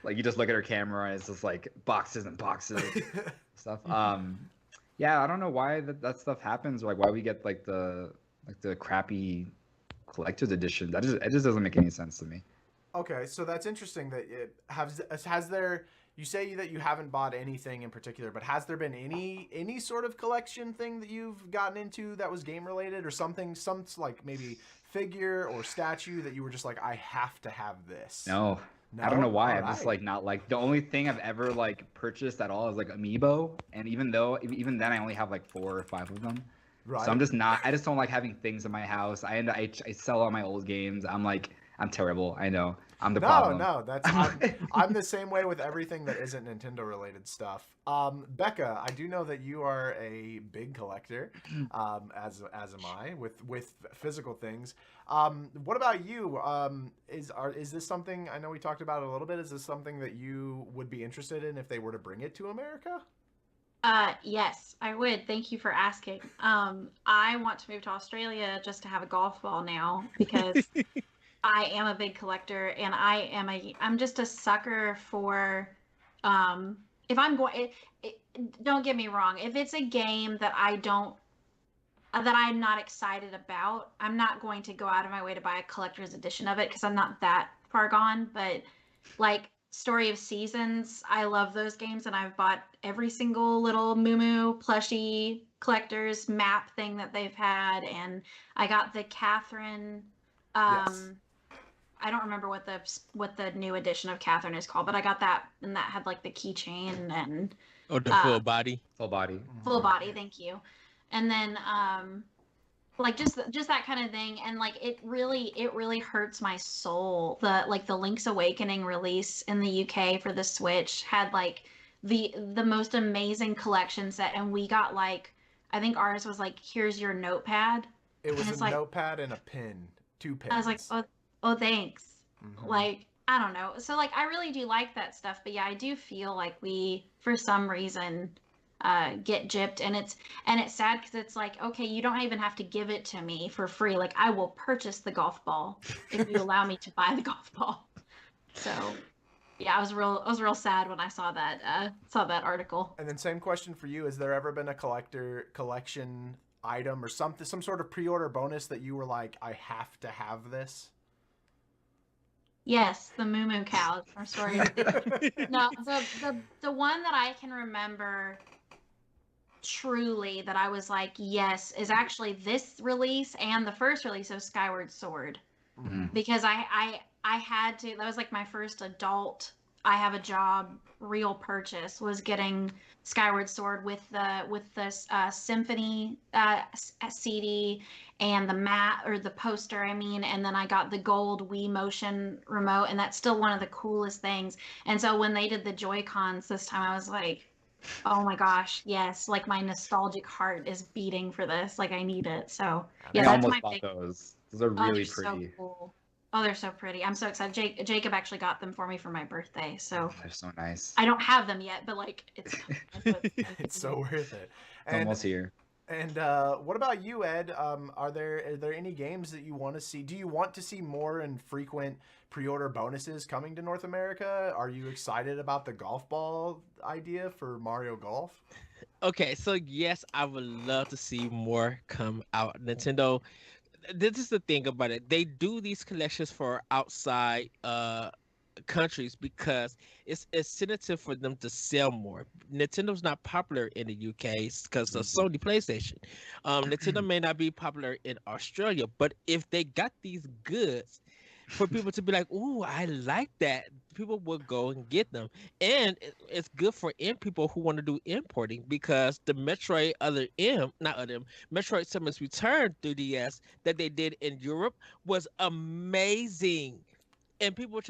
Speaker 4: like you just look at her camera and it's just like boxes and boxes stuff. Yeah, I don't know why that stuff happens. Like why we get like the crappy collector's edition. It just doesn't make any sense to me.
Speaker 2: Okay, so that's interesting that has there. You say that you haven't bought anything in particular, but has there been any sort of collection thing that you've gotten into that was game related or something, some like maybe figure or statue that you were just like, I have to have this?
Speaker 4: No? I don't know why. I'm just not the only thing I've ever purchased at all is Amiibo, and even then I only have 4 or 5 of them. Right. So I'm just not. I just don't like having things in my house. I sell all my old games. I'm terrible. I know. I'm the
Speaker 2: No,
Speaker 4: problem.
Speaker 2: no, I'm the same way with everything that isn't Nintendo related stuff. Becca, I do know that you are a big collector, as am I with physical things. What about you? Is this something, I know we talked about it a little bit? Is this something that you would be interested in if they were to bring it to America?
Speaker 3: Yes, I would. Thank you for asking. I want to move to Australia just to have a golf ball now because I am a big collector and I'm just a sucker for if I'm going don't get me wrong, if it's a game that I'm not excited about, I'm not going to go out of my way to buy a collector's edition of it because I'm not that far gone. But like Story of Seasons, I love those games and I've bought every single little Moo plushie collector's map thing that they've had, and I got the Catherine.
Speaker 2: Yes.
Speaker 3: I don't remember what the new edition of Catherine is called, but I got that, and that had like the keychain and
Speaker 1: Or the full body.
Speaker 4: Full body.
Speaker 3: full body. Thank you. And then like just that kind of thing, and like it really hurts my soul. The Link's Awakening release in the UK for the Switch had like the most amazing collection set, and we got like, I think ours was like, here's your notepad.
Speaker 2: It was
Speaker 3: And it's
Speaker 2: a
Speaker 3: like,
Speaker 2: notepad and a pin, 2 pins.
Speaker 3: I was like, oh thanks.
Speaker 2: Mhm.
Speaker 3: Like, I don't know. So like I really do like that stuff, but yeah, I do feel like we for some reason get gypped, and it's sad because it's like, okay, you don't even have to give it to me for free. Like, I will purchase the golf ball if you allow me to buy the golf ball. So yeah, I was real sad when I saw that article.
Speaker 2: And then same question for you: has there ever been a collection item or some sort of pre-order bonus that you were like, I have to have this?
Speaker 3: Yes, the Moo cows. I'm sorry. No, the one that I can remember truly that I was like, yes, is actually this release and the first release of Skyward Sword.
Speaker 4: Mhm.
Speaker 3: Because I had to, that was like my first adult, I have a job real purchase, was getting Skyward Sword with the Symphony CD and the mat, or the poster, I mean, and then I got the gold Wii Motion remote, and that's still one of the coolest things. And so when they did the Joy-Cons this time, I was like, oh my gosh, yes, like my nostalgic heart is beating for this. Like, I need it. So yeah,
Speaker 4: I
Speaker 3: that's
Speaker 4: almost
Speaker 3: my
Speaker 4: bought
Speaker 3: big.
Speaker 4: those. Those are
Speaker 3: Oh,
Speaker 4: really
Speaker 3: they're
Speaker 4: pretty.
Speaker 3: so cool. Oh, they're so pretty. I'm so excited. Jacob actually got them for me for my birthday. So
Speaker 4: They're so nice.
Speaker 3: I don't have them yet, but like it's
Speaker 2: It's so worth it.
Speaker 4: It's almost here.
Speaker 2: And what about you, Ed? Are there any games that you want to see? Do you want to see more and frequent pre-order bonuses coming to North America? Are you excited about the golf ball idea for Mario Golf?
Speaker 1: Okay, so yes, I would love to see more come out. Nintendo, this is the thing about it. They do these collections for outside countries because it's incentive for them to sell more. Nintendo's not popular in the UK because of Sony PlayStation. Nintendo may not be popular in Australia, but if they got these goods for people to be like, "Ooh, I like that," people will go and get them, and it's good for people who want to do importing because the Metroid Metroid Samus Return 3DS that they did in Europe was amazing, and people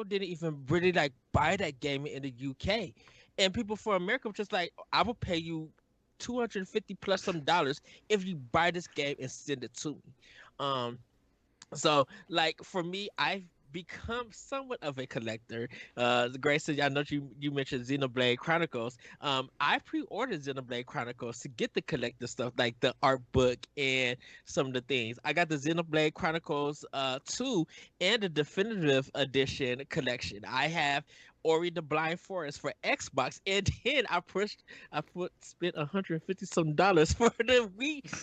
Speaker 1: didn't even really like buy that game in the UK, and people for America were just like, I will pay you 250 plus some dollars if you buy this game and send it to me. So like for me, I've become somewhat of a collector. Grayson, I know you mentioned Xenoblade Chronicles. I pre-ordered Xenoblade Chronicles to get the collector stuff like the art book and some of the things. I got the Xenoblade Chronicles 2 and the definitive edition collection. I have Ori the Blind Forest for Xbox, and then spent $150 some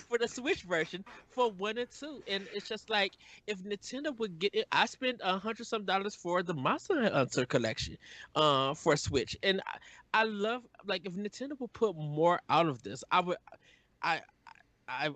Speaker 1: for the Switch version for 1 and 2, and it's just like, if Nintendo would get it, I spent $100 some for the Monster Hunter collection, for Switch, and I love, like, if Nintendo would put more out of this, I I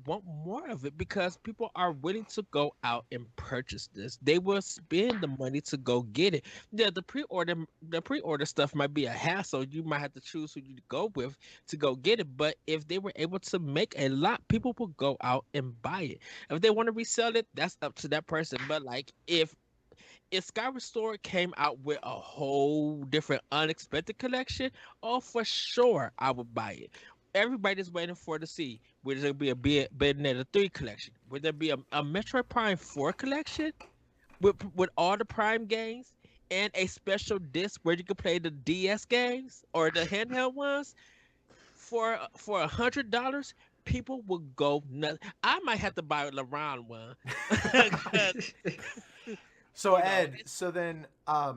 Speaker 1: want more of it because people are willing to go out and purchase this. They will spend the money to go get it. Yeah, the pre-order stuff might be a hassle. You might have to choose who you go with to go get it. But if they were able to make a lot, people will go out and buy it. If they want to resell it, that's up to that person. But like, if Skyward Sword came out with a whole different unexpected collection, oh for sure I would buy it. Everybody's waiting for to see will there be a Bayonetta 3 collection? Will there be a Metroid Prime 4 collection with all the Prime games and a special disc where you can play the DS games or the handheld ones for $100? People will go nuts. I might have to buy a LeBron one. 'Cause,
Speaker 2: So
Speaker 1: you know,
Speaker 2: Ed, so then a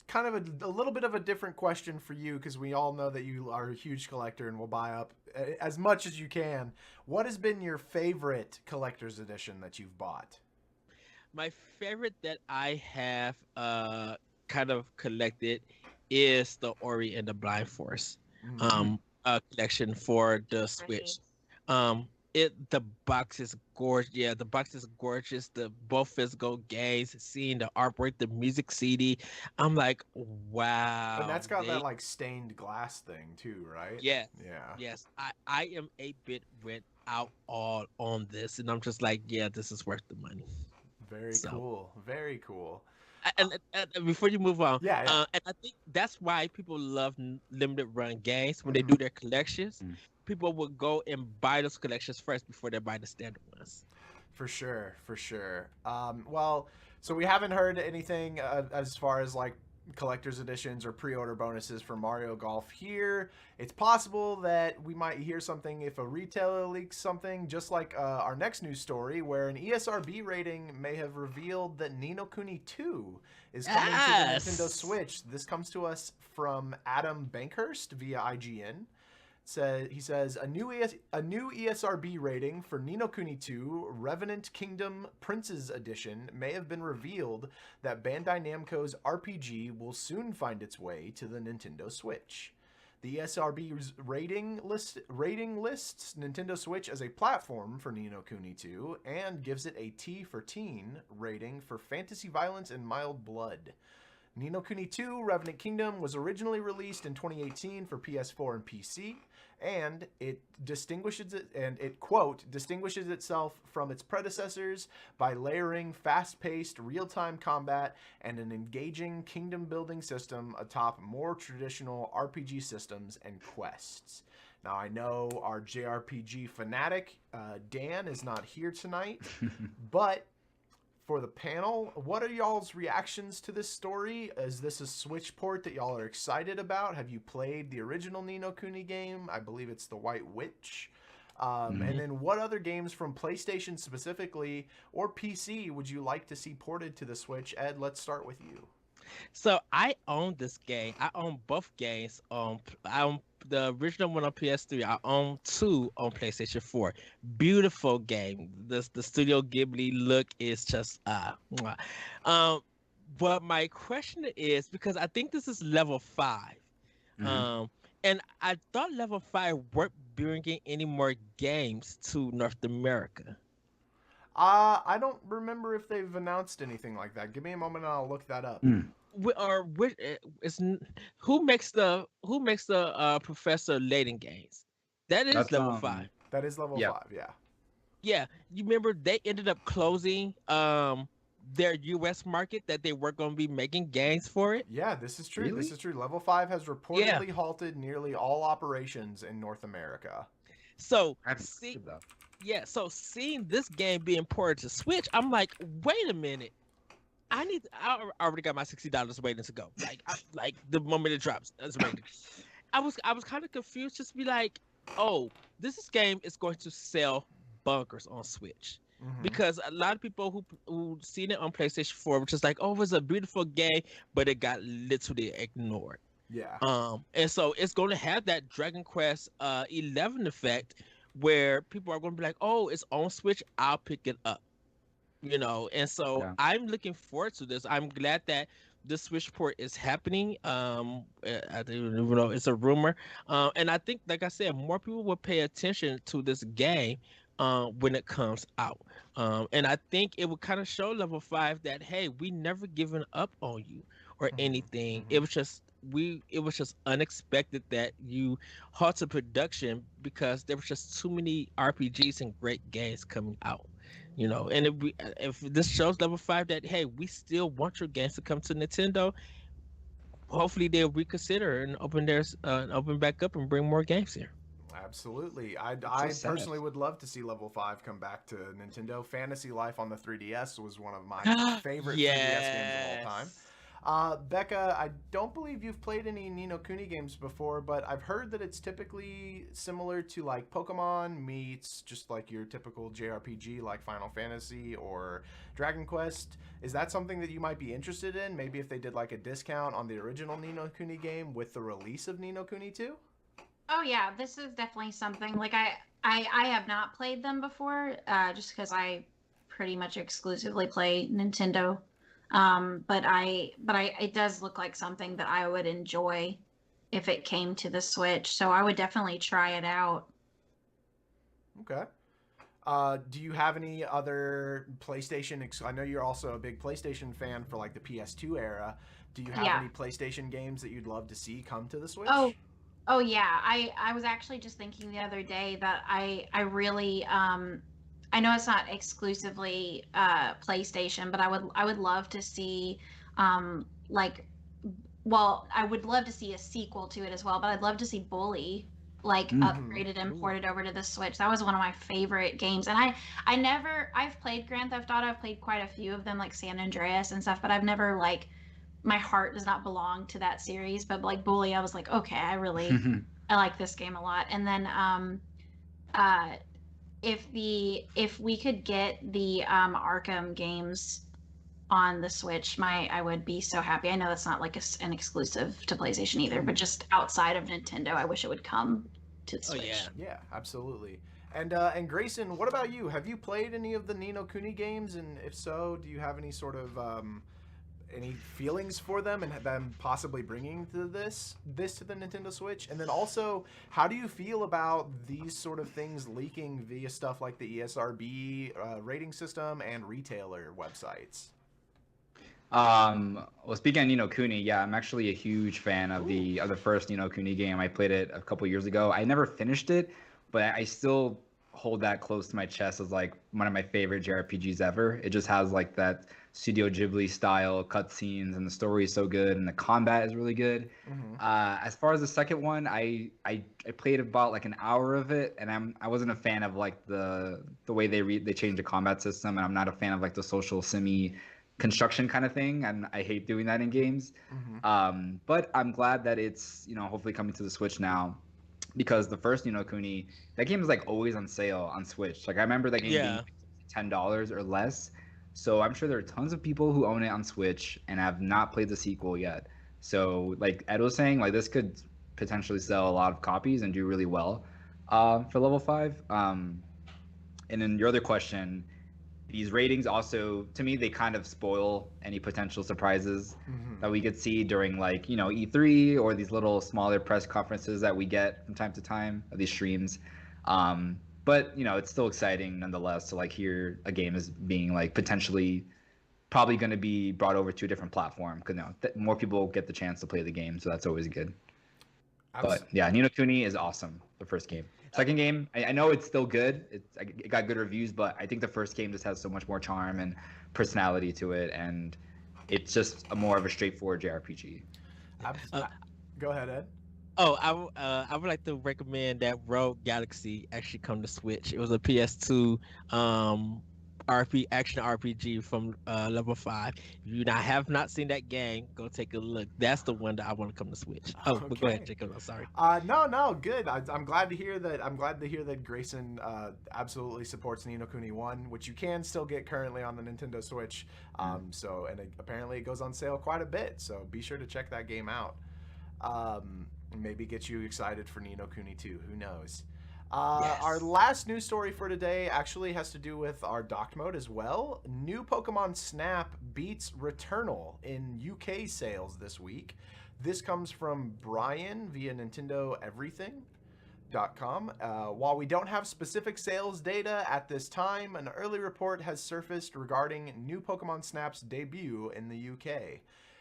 Speaker 2: kind of a little bit of a different question for you, because we all know that you are a huge collector and will buy up as much as you can. What has been your favorite collector's edition that you've bought?
Speaker 1: my favorite that I have kind of collected is the Ori and the Blind Force
Speaker 2: Mm.
Speaker 1: collection for the Switch. Um the box is gorgeous. Yeah, the box is gorgeous. The both physical games, seeing the artwork, the music CD. I'm like,
Speaker 2: And
Speaker 1: wow.
Speaker 2: that's got that
Speaker 1: They
Speaker 2: like stained glass thing too, right?
Speaker 1: Yes,
Speaker 2: Yeah.
Speaker 1: yes. I am 8-bit went out all on this, and I'm just like, yeah, this is worth the money.
Speaker 2: Very
Speaker 1: So.
Speaker 2: cool. Very cool.
Speaker 1: And before you move on,
Speaker 2: Yeah, yeah.
Speaker 1: and I think that's why people love limited run games when they
Speaker 2: Mhm.
Speaker 1: do their collections.
Speaker 4: Mm.
Speaker 1: People will go and buy those collections first before they buy the standard ones.
Speaker 2: For sure, for sure. Well, so we haven't heard anything as far as like collector's editions or pre-order bonuses for Mario Golf here. It's possible that we might hear something if a retailer leaks something, just like our next news story, where an ESRB rating may have revealed that Ni no Kuni 2 is coming to the Nintendo
Speaker 1: Yes.
Speaker 2: Switch. This comes to us from Adam Bankhurst via IGN. He says a new ESRB rating for Ni no Kuni 2 Revenant Kingdom Prince's Edition may have been revealed that Bandai Namco's RPG will soon find its way to the Nintendo Switch. The ESRB's rating lists Nintendo Switch as a platform for Ni no Kuni 2 and gives it a T for teen rating for fantasy violence and mild blood. Ni no Kuni 2 Revenant Kingdom was originally released in 2018 for PS4 and PC, and it quote distinguishes itself from its predecessors by layering fast-paced real-time combat and an engaging kingdom-building system atop more traditional RPG systems and quests. Now, I know our JRPG fanatic, Dan, is not here tonight, but for the panel, what are y'all's reactions to this story? Is this a Switch port that y'all are excited about? Have you played the original Ni no Kuni game? I believe it's the White Witch. And then what other games from PlayStation specifically or PC would you like to see ported to the Switch? Ed, let's start with you.
Speaker 1: So I own this game. I own both games. I own the original one on PS3. I own two on PlayStation 4. Beautiful game. The Studio Ghibli look is just mwah. But my question is, because I think this is level 5.
Speaker 4: Mhm.
Speaker 1: And I thought level 5 weren't bringing any more games to North America.
Speaker 2: I don't remember if they've announced anything like that. Give me a moment and I'll look that up.
Speaker 1: Or which is who makes the Professor Layton games? That is
Speaker 4: That's
Speaker 1: level 5.
Speaker 2: That is level
Speaker 4: Yep.
Speaker 2: 5, yeah.
Speaker 1: Yeah, you remember they ended up closing their US market that they were going to be making games for it.
Speaker 2: Yeah, this is true. This
Speaker 4: Really?
Speaker 2: is true. Level 5 has reportedly halted nearly all operations in North America.
Speaker 1: So
Speaker 4: I haven't
Speaker 1: see,
Speaker 4: played that.
Speaker 1: yeah, so seeing this game being ported to Switch, I'm like, wait a minute. I already got my $60 waiting to go. Like the moment it drops, that's waiting. I was kind of confused, just to be like, oh, game is going to sell bunkers on Switch.
Speaker 2: Mhm.
Speaker 1: Because a lot of people who seen it on PlayStation 4 were just like, oh, it was a beautiful game, but it got literally ignored.
Speaker 2: Yeah.
Speaker 1: And so it's going to have that Dragon Quest 11 effect where people are going to be like, oh, it's on Switch, I'll pick it up. You know, and so
Speaker 4: Yeah.
Speaker 1: I'm looking forward to this. I'm glad that the Switch port is happening. I don't even know, it's a rumor. And I think, like I said, more people will pay attention to this game when it comes out. And I think it would kind of show level 5 that, hey, we never given up on you or
Speaker 2: Mhm,
Speaker 1: anything.
Speaker 2: mhm.
Speaker 1: It was just unexpected that you halted production because there was just too many RPGs and great games coming out. You know, and if this shows level 5 that hey, we still want your games to come to Nintendo, hopefully they'll reconsider and open back up and bring more games here.
Speaker 2: Absolutely.
Speaker 4: It's so
Speaker 2: I
Speaker 4: sad.
Speaker 2: personally would love to see Level 5 come back to Nintendo. Fantasy Life on the 3DS was one of my favorite 3DS games of all time.
Speaker 1: Yes.
Speaker 2: Becca, I don't believe you've played any Ni no Kuni games before, but I've heard that it's typically similar to like Pokemon meets just like your typical JRPG like Final Fantasy or Dragon Quest. Is that something that you might be interested in? Maybe if they did like a discount on the original Ni no Kuni game with the release of Ni no Kuni 2?
Speaker 3: Oh yeah, this is definitely something like I have not played them before, just because I pretty much exclusively play Nintendo. But it does look like something that I would enjoy if it came to the Switch. So I would definitely try it out.
Speaker 2: Okay. Do you have any other PlayStation? I know you're also a big PlayStation fan for like the PS2 era. Do you have
Speaker 3: Yeah.
Speaker 2: any PlayStation games that you'd love to see come to the Switch?
Speaker 3: Oh yeah. I was actually just thinking the other day that I really I know it's not exclusively PlayStation, but I would love to see like well, I would love to see a sequel to it as well, but I'd love to see Bully like
Speaker 4: Mm.
Speaker 3: upgraded and
Speaker 1: Ooh.
Speaker 3: ported over to the Switch. That was one of my favorite games. And I've played Grand Theft Auto. I've played quite a few of them like San Andreas and stuff, but I've never like my heart does not belong to that series. But like Bully, I was like, okay, I like this game a lot. And then uh if we could get the Arkham games on the Switch, I would be so happy. I know that's not like an exclusive to PlayStation either, but just outside of Nintendo, I wish it would come to the
Speaker 1: Oh
Speaker 3: Switch.
Speaker 1: yeah.
Speaker 2: Yeah, absolutely. And Grayson, what about you? Have you played any of the Ni no Kuni games? And if so, do you have any sort of any feelings for them and them possibly bringing this to the Nintendo Switch? And then also, how do you feel about these sort of things leaking via stuff like the ESRB rating system and retailer websites?
Speaker 4: Well, speaking of Ni no Kuni, yeah, I'm actually a huge fan of
Speaker 2: Ooh.
Speaker 4: the first Ni no Kuni game. I played it a couple years ago. I never finished it, but I still hold that close to my chest as like one of my favorite JRPGs ever. It just has like that Studio Ghibli style cutscenes, and the story is so good, and the combat is really good.
Speaker 2: Mm-hmm.
Speaker 4: As far as the second one, I played about like an hour of it, and I wasn't a fan of like the way they changed the combat system, and I'm not a fan of like the social simi construction kind of thing, and I hate doing that in games.
Speaker 2: Mm-hmm.
Speaker 4: But I'm glad that it's hopefully coming to the Switch now, because the first Ni no Kuni, that game is like always on sale on Switch. Like I remember that game being
Speaker 1: Yeah.
Speaker 4: like $10 or less. So I'm sure there are tons of people who own it on Switch and have not played the sequel yet. So like Ed was saying, like this could potentially sell a lot of copies and do really well for level 5. And then your other question, these ratings also, to me, they kind of spoil any potential surprises
Speaker 2: Mm-hmm.
Speaker 4: that we could see during like E3 or these little smaller press conferences that we get from time to time of these streams. But it's still exciting nonetheless to like hear a game is being like potentially probably going to be brought over to a different platform, because more people get the chance to play the game, so that's always good. But yeah, Ni no Kuni is awesome. The first game. Second game, I know it's still good. It got good reviews, but I think the first game just has so much more charm and personality to it, and it's just more of a straightforward JRPG.
Speaker 1: Uh,
Speaker 2: Go ahead, Ed.
Speaker 1: Oh, I would like to recommend that Rogue Galaxy actually come to Switch. It was a PS2 action RPG from level 5. If you have not seen that game, go take a look. That's the one that I want to come to Switch. Oh, but go ahead,
Speaker 2: Okay.
Speaker 1: Jacob. I'm sorry.
Speaker 2: No, good. I'm glad to hear that. I'm glad to hear that Grayson absolutely supports Ni no Kuni 1, which you can still get currently on the Nintendo Switch. Apparently it goes on sale quite a bit. So be sure to check that game out. Maybe get you excited for Ni no Kuni 2. Who knows?
Speaker 1: Yes.
Speaker 2: Our last news story for today actually has to do with our docked mode as well. New Pokemon Snap beats Returnal in UK sales this week. This comes from Brian via Nintendo Everything.com. While we don't have specific sales data at this time, an early report has surfaced regarding new Pokemon Snap's debut in the UK.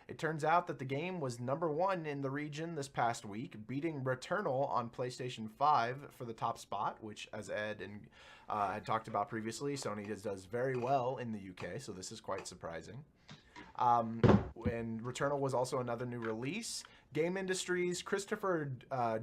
Speaker 2: It turns out that the game was #1 in the region this past week, beating Returnal on PlayStation 5 for the top spot, which, as Ed and had talked about previously, Sony does very well in the UK, so this is quite surprising. And Returnal was also another new release. Game Industry's Christopher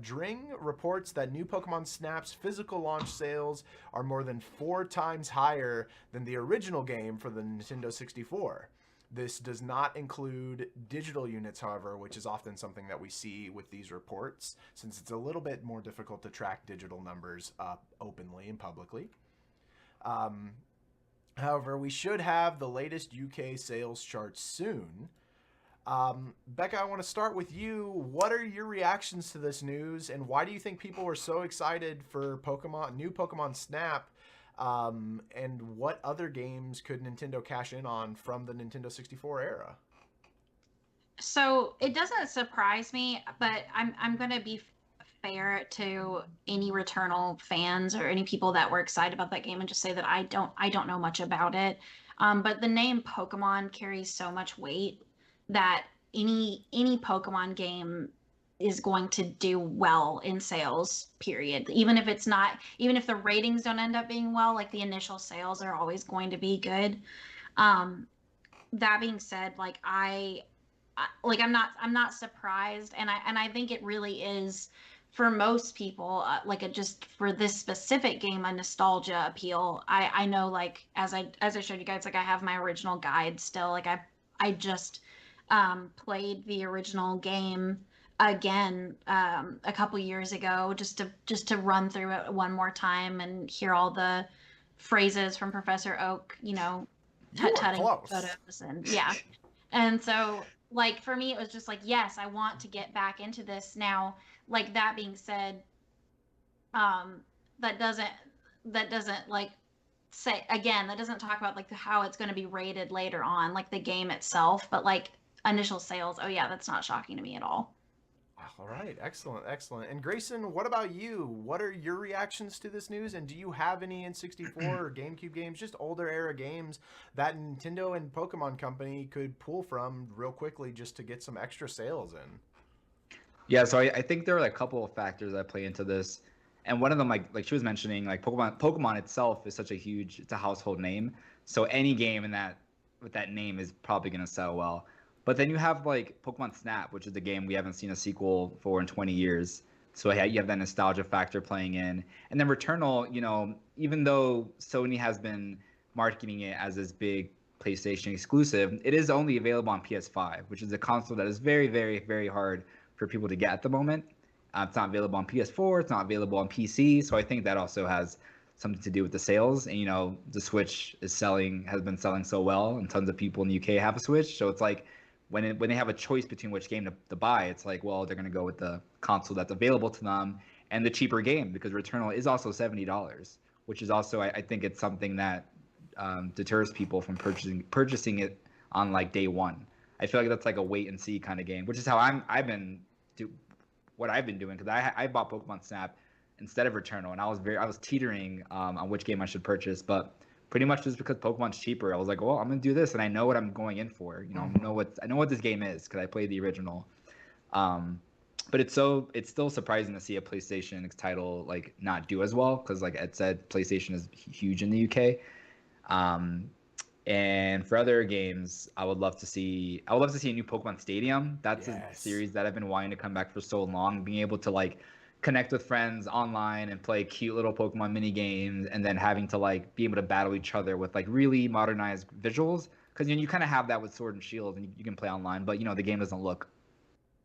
Speaker 2: Dring reports that new Pokemon Snap's physical launch sales are more than 4 times higher than the original game for the Nintendo 64. This does not include digital units, however, which is often something that we see with these reports, since it's a little bit more difficult to track digital numbers openly and publicly. However, we should have the latest UK sales charts soon. Becca, I want to start with you. What are your reactions to this news, and why do you think people are so excited for new Pokemon Snap? And what other games could Nintendo cash in on from the Nintendo 64 era?
Speaker 3: So it doesn't surprise me, but I'm going to be fair to any Returnal fans or any people that were excited about that game and just say that I don't know much about it. But the name Pokemon carries so much weight that any Pokemon game is going to do well in sales, period. Even if the ratings don't end up being well, like the initial sales are always going to be good. That being said, like I'm not surprised, and I think it really is for most people, just for this specific game, a nostalgia appeal. I know, like, as I showed you guys, like I have my original guide still. Like I just played the original game again a couple years ago just to run through it one more time and hear all the phrases from Professor Oak, tut-tutting photos, and yeah. And so, like, for me, it was just like, yes, I want to get back into this now. Like, that being said, that doesn't like say, again, that doesn't talk about like how it's going to be rated later on, like the game itself, but like initial sales. Oh yeah, that's not shocking to me at all.
Speaker 2: All right, excellent. And Greysun, what about you? What are your reactions to this news? And do you have any N64 or GameCube games, just older era games that Nintendo and Pokemon Company could pull from real quickly just to get some extra sales in?
Speaker 4: Yeah, so I think there are like a couple of factors that play into this, and one of them, like she was mentioning, like Pokemon itself is such it's a household name, so any game with that name is probably gonna sell well. But then you have like Pokemon Snap, which is a game we haven't seen a sequel for in 20 years. So yeah, you have that nostalgia factor playing in. And then Returnal, even though Sony has been marketing it as this big PlayStation exclusive, it is only available on PS5, which is a console that is very, very, very hard for people to get at the moment. It's not available on PS4. It's not available on PC. So I think that also has something to do with the sales. And, the Switch has been selling so well, and tons of people in the UK have a Switch. So it's like, when they have a choice between which game to buy, it's like, well, they're going to go with the console that's available to them and the cheaper game, because Returnal is also $70, which is also, I think it's something that deters people from purchasing it on like day one. I feel like that's like a wait and see kind of game, which is how I've been doing, because I bought Pokemon Snap instead of Returnal, and I was teetering on which game I should purchase, but pretty much just because Pokemon's cheaper, I was like, well, I'm gonna do this, and I know what I'm going in for. I know what this game is because I played the original. But it's still surprising to see a PlayStation title like not do as well, because like Ed said, PlayStation is huge in the UK. And for other games, I would love to see a new Pokemon Stadium. That's a series that I've been wanting to come back for so long. Being able to like connect with friends online and play cute little Pokemon mini games, and then having to like be able to battle each other with like really modernized visuals, because you kind of have that with Sword and Shield, and you can play online, but the game doesn't look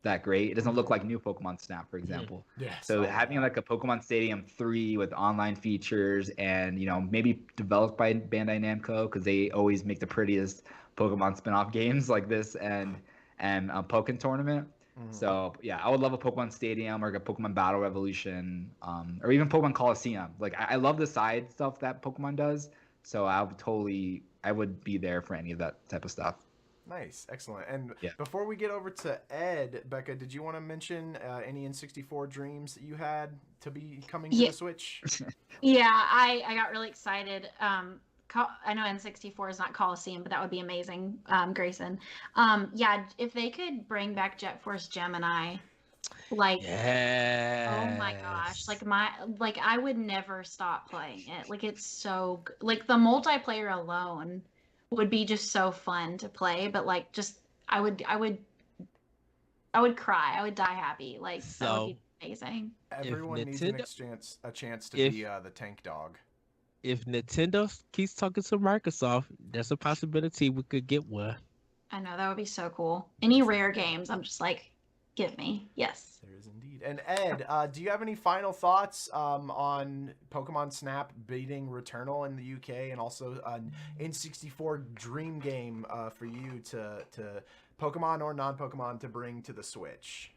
Speaker 4: that great. It doesn't look like new Pokemon Snap, for example. So having like a Pokemon Stadium 3 with online features, and maybe developed by Bandai Namco, because they always make the prettiest Pokemon spin-off games like this, and Pokken Tournament. So yeah, I would love a Pokemon Stadium or like a Pokemon Battle Revolution, or even Pokemon Coliseum. Like I love the side stuff that Pokemon does, so I would be there for any of that type of stuff.
Speaker 2: Nice, excellent. And before we get over to Ed, Becca, did you want to mention any N64 dreams that you had to be coming to the Switch?
Speaker 3: Yeah, I got really excited. I know N64 is not Coliseum, but that would be amazing, Grayson. Yeah, if they could bring back Jet Force Gemini, like, oh my gosh,
Speaker 1: Yes.
Speaker 3: like I would never stop playing it. Like it's so like the multiplayer alone would be just so fun to play, but like just I would cry. I would die happy. Like that would
Speaker 1: So
Speaker 3: be amazing.
Speaker 1: if
Speaker 2: Everyone needs
Speaker 1: Nintendo,
Speaker 2: a chance to
Speaker 1: if
Speaker 2: be the tank dog.
Speaker 1: if Nintendo keeps talking to Microsoft, there's a possibility we could get one.
Speaker 3: I know that would be so cool. Any rare games, I'm just like, give me. Yes.
Speaker 2: There is indeed. And Ed, do you have any final thoughts on Pokemon Snap beating Returnal in the UK, and also an N64 dream game for you to Pokemon or non-Pokemon to bring to the Switch?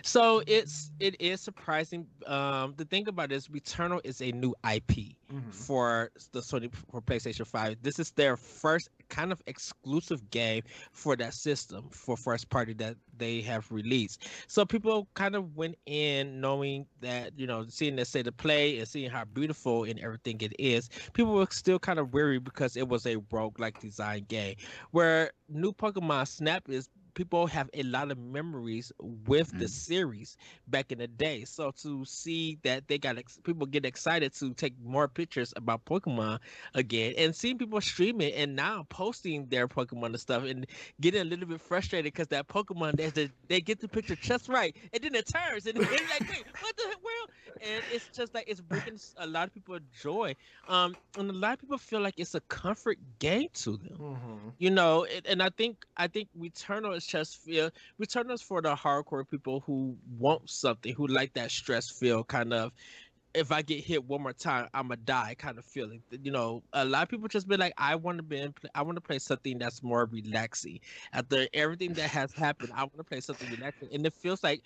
Speaker 1: So it is surprising. The thing about it is Returnal is a new IP for the Sony for PlayStation 5. This is their first kind of exclusive game for that system for first party that they have released. So people kind of went in knowing that, seeing the state of play and seeing how beautiful and everything it is. People were still kind of weary because it was a roguelike design game. Where new Pokemon Snap is, people have a lot of memories with the series back in the day. So to see that they got people get excited to take more pictures about Pokemon again, and seeing people stream it and now posting their Pokemon and stuff, and getting a little bit frustrated because that Pokemon they get the picture just right, and then it turns and it's like, wait, what the world? And it's just like it's bringing a lot of people joy. And a lot of people feel like it's a comfort game to them. And I think Returnal is just Returnal is for the hardcore people who want something, who like that stress feel kind of, if I get hit one more time, I'ma die kind of feeling. A lot of people just be like, I want to play something that's more relaxing. After everything that has happened, I want to play something relaxing, and it feels like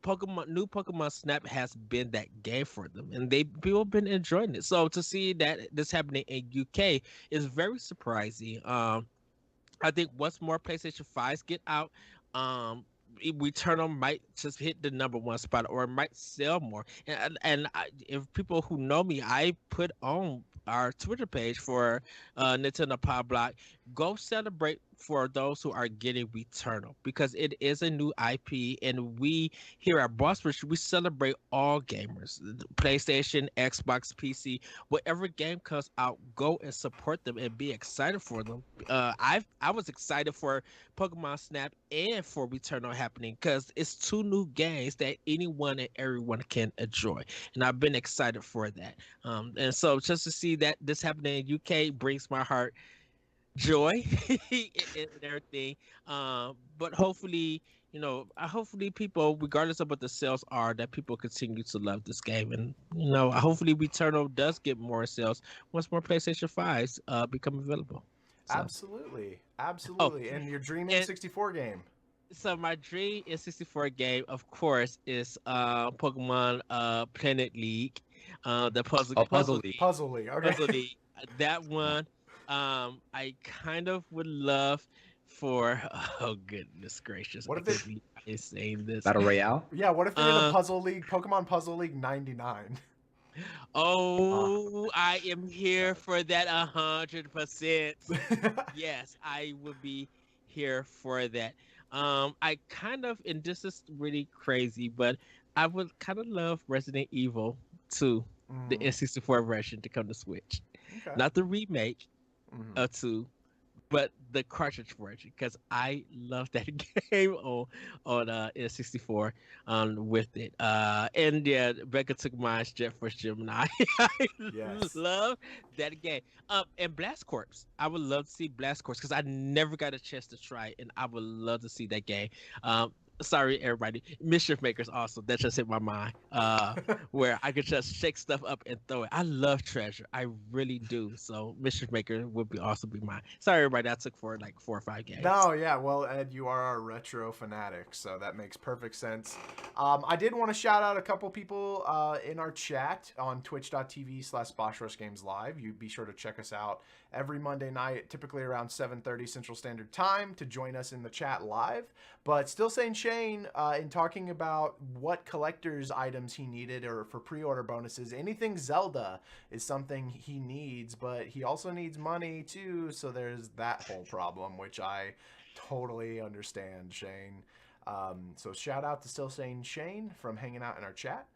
Speaker 1: new Pokemon Snap has been that game for them, and people have been enjoying it. So to see that this happening in UK is very surprising. I think once more PlayStation 5s get out, Returnal might just hit the #1 spot, or it might sell more. If people who know me, I put on our Twitter page for Nintendo Pow Block, go celebrate for those who are getting Returnal, because it is a new IP, and we here at Boss Rush, we celebrate all gamers, PlayStation, Xbox, PC, whatever game comes out, go and support them and be excited for them. I was excited for Pokemon Snap and for Returnal happening, because it's two new games that anyone and everyone can enjoy, and I've been excited for that. And so just to see that this happening in UK brings my heart joy and everything. But hopefully, hopefully people, regardless of what the sales are, that people continue to love this game, and hopefully Returnal does get more sales once more PlayStation 5s become available. So.
Speaker 2: Absolutely.
Speaker 1: Oh,
Speaker 2: And your dream N64 game?
Speaker 1: So my dream N64 game, of course, is Pokemon Planet League, the
Speaker 4: Puzzle League.
Speaker 2: Puzzle League. Okay.
Speaker 1: Puzzle League. That one, I kind of would love for. Oh goodness gracious!
Speaker 2: What
Speaker 1: I
Speaker 2: if
Speaker 1: can't believe I'm saying this.
Speaker 4: Battle Royale?
Speaker 2: Yeah, what if they did a Puzzle League, Pokemon Puzzle League 99?
Speaker 1: Oh, I am here for that 100%. Yes, I would be here for that. I kind of, and this is really crazy, but I would kind of love Resident Evil 2, the N64 version, to come to Switch.
Speaker 2: Okay.
Speaker 1: Not the remake of 2, but the cartridge version, because I love that game on N64 with it. And yeah, Becca took mine, Jet Force Gemini. I love that game. And Blast Corps. I would love to see Blast Corps, because I never got a chance to try it, and I would love to see that game. Sorry, everybody. Mischief Makers also. That just hit my mind. Where I could just shake stuff up and throw it. I love Treasure. I really do. So Mischief Maker would also be mine. Sorry, everybody. I took for like 4 or 5 games.
Speaker 2: No, yeah. Well, Ed, you are our retro fanatic, so that makes perfect sense. I did want to shout out a couple people in our chat on twitch.tv/BoschRushGamesLive. You be sure to check us out every Monday night, typically around 7:30 Central Standard Time, to join us in the chat live. But Still Saying Shit Shane, in talking about what collector's items he needed or for pre-order bonuses, anything Zelda is something he needs, but he also needs money too, so there's that whole problem, which I totally understand, Shane. So shout out to Still Saying Shane from hanging out in our chat.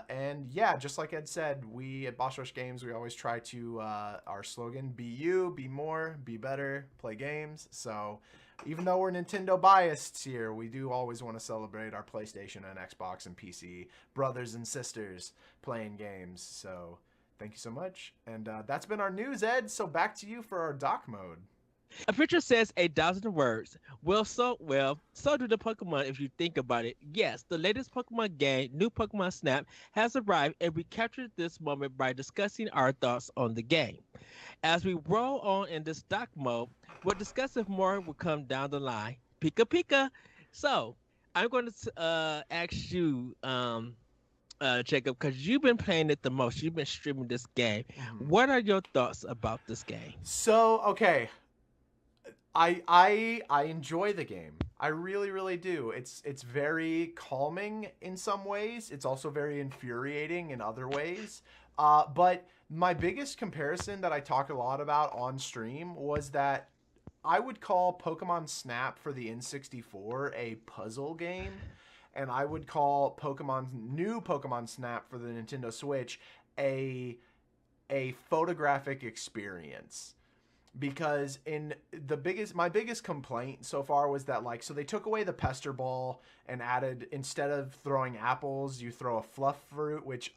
Speaker 2: And yeah, just like Ed said, we at Boss Rush Games, we always try to, our slogan, be you, be more, be better, play games. So even though we're Nintendo biased here, we do always want to celebrate our PlayStation and Xbox and PC brothers and sisters playing games. So thank you so much. And that's been our news, Ed. So back to you for our doc mode.
Speaker 1: A picture says 1,000 words. So do the Pokemon if you think about it. Yes, the latest Pokemon game, New Pokemon Snap, has arrived, and we captured this moment by discussing our thoughts on the game. As we roll on in this doc mode, we'll discuss if more will come down the line. Pika Pika. So, I'm going to ask you, Jacob, because you've been playing it the most. You've been streaming this game. What are your thoughts about this game?
Speaker 2: So, okay. I enjoy the game. I really, really do. It's very calming in some ways. It's also very infuriating in other ways. But my biggest comparison that I talk a lot about on stream was that I would call Pokemon Snap for the N64 a puzzle game, and I would call New Pokemon Snap for the Nintendo Switch a photographic experience. Because my biggest complaint so far was that, like, so they took away the pester ball and added, instead of throwing apples, you throw a fluff fruit, which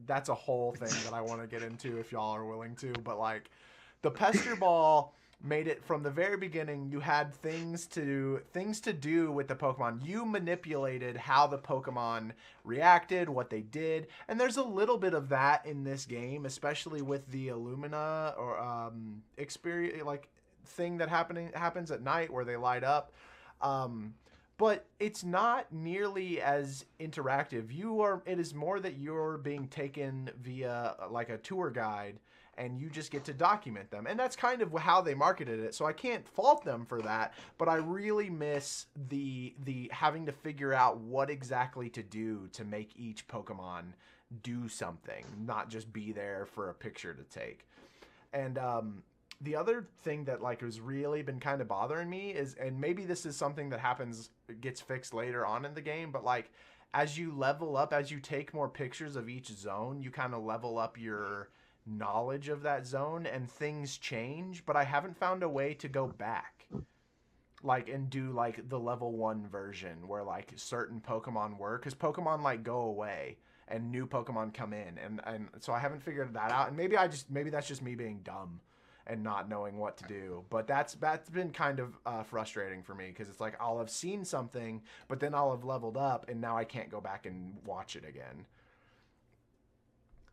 Speaker 2: that's a whole thing that I want to get into if y'all are willing to. But like, the pester ball made it from the very beginning. You had things to do with the Pokemon. You manipulated how the Pokemon reacted, what they did, and there's a little bit of that in this game, especially with the Illumina or experience, like, thing that happens at night where they light up. But it's not nearly as interactive. It is more that you're being taken via like a tour guide, and you just get to document them. And that's kind of how they marketed it. So I can't fault them for that, but I really miss the having to figure out what exactly to do to make each Pokemon do something, not just be there for a picture to take. And the other thing that like has really been kind of bothering me is, and maybe this is something that gets fixed later on in the game, but like as you level up, as you take more pictures of each zone, you kind of level up your knowledge of that zone and things change, but I haven't found a way to go back like and do like the level 1 version where like certain Pokemon work, because Pokemon like go away and new Pokemon come in, and so I haven't figured that out. And maybe that's just me being dumb and not knowing what to do, but that's been kind of frustrating for me, because it's like I'll have seen something, but then I'll have leveled up and now I can't go back and watch it again.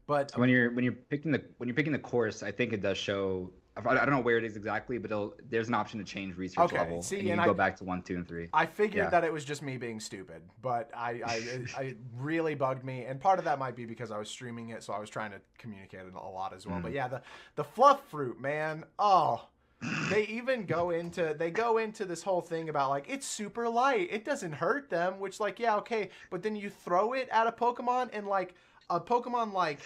Speaker 2: But
Speaker 4: when you're picking the course, I think it does show. I don't know where it is exactly, but there's an option to change research level, and you can go back to 1, 2, and 3.
Speaker 2: I figured that it was just me being stupid, but I really bugged me, and part of that might be because I was streaming it, so I was trying to communicate it a lot as well. But yeah, the fluff fruit, man, they even go into this whole thing about like it's super light, it doesn't hurt them, which like yeah okay, but then you throw it at a Pokemon and like. A Pokemon like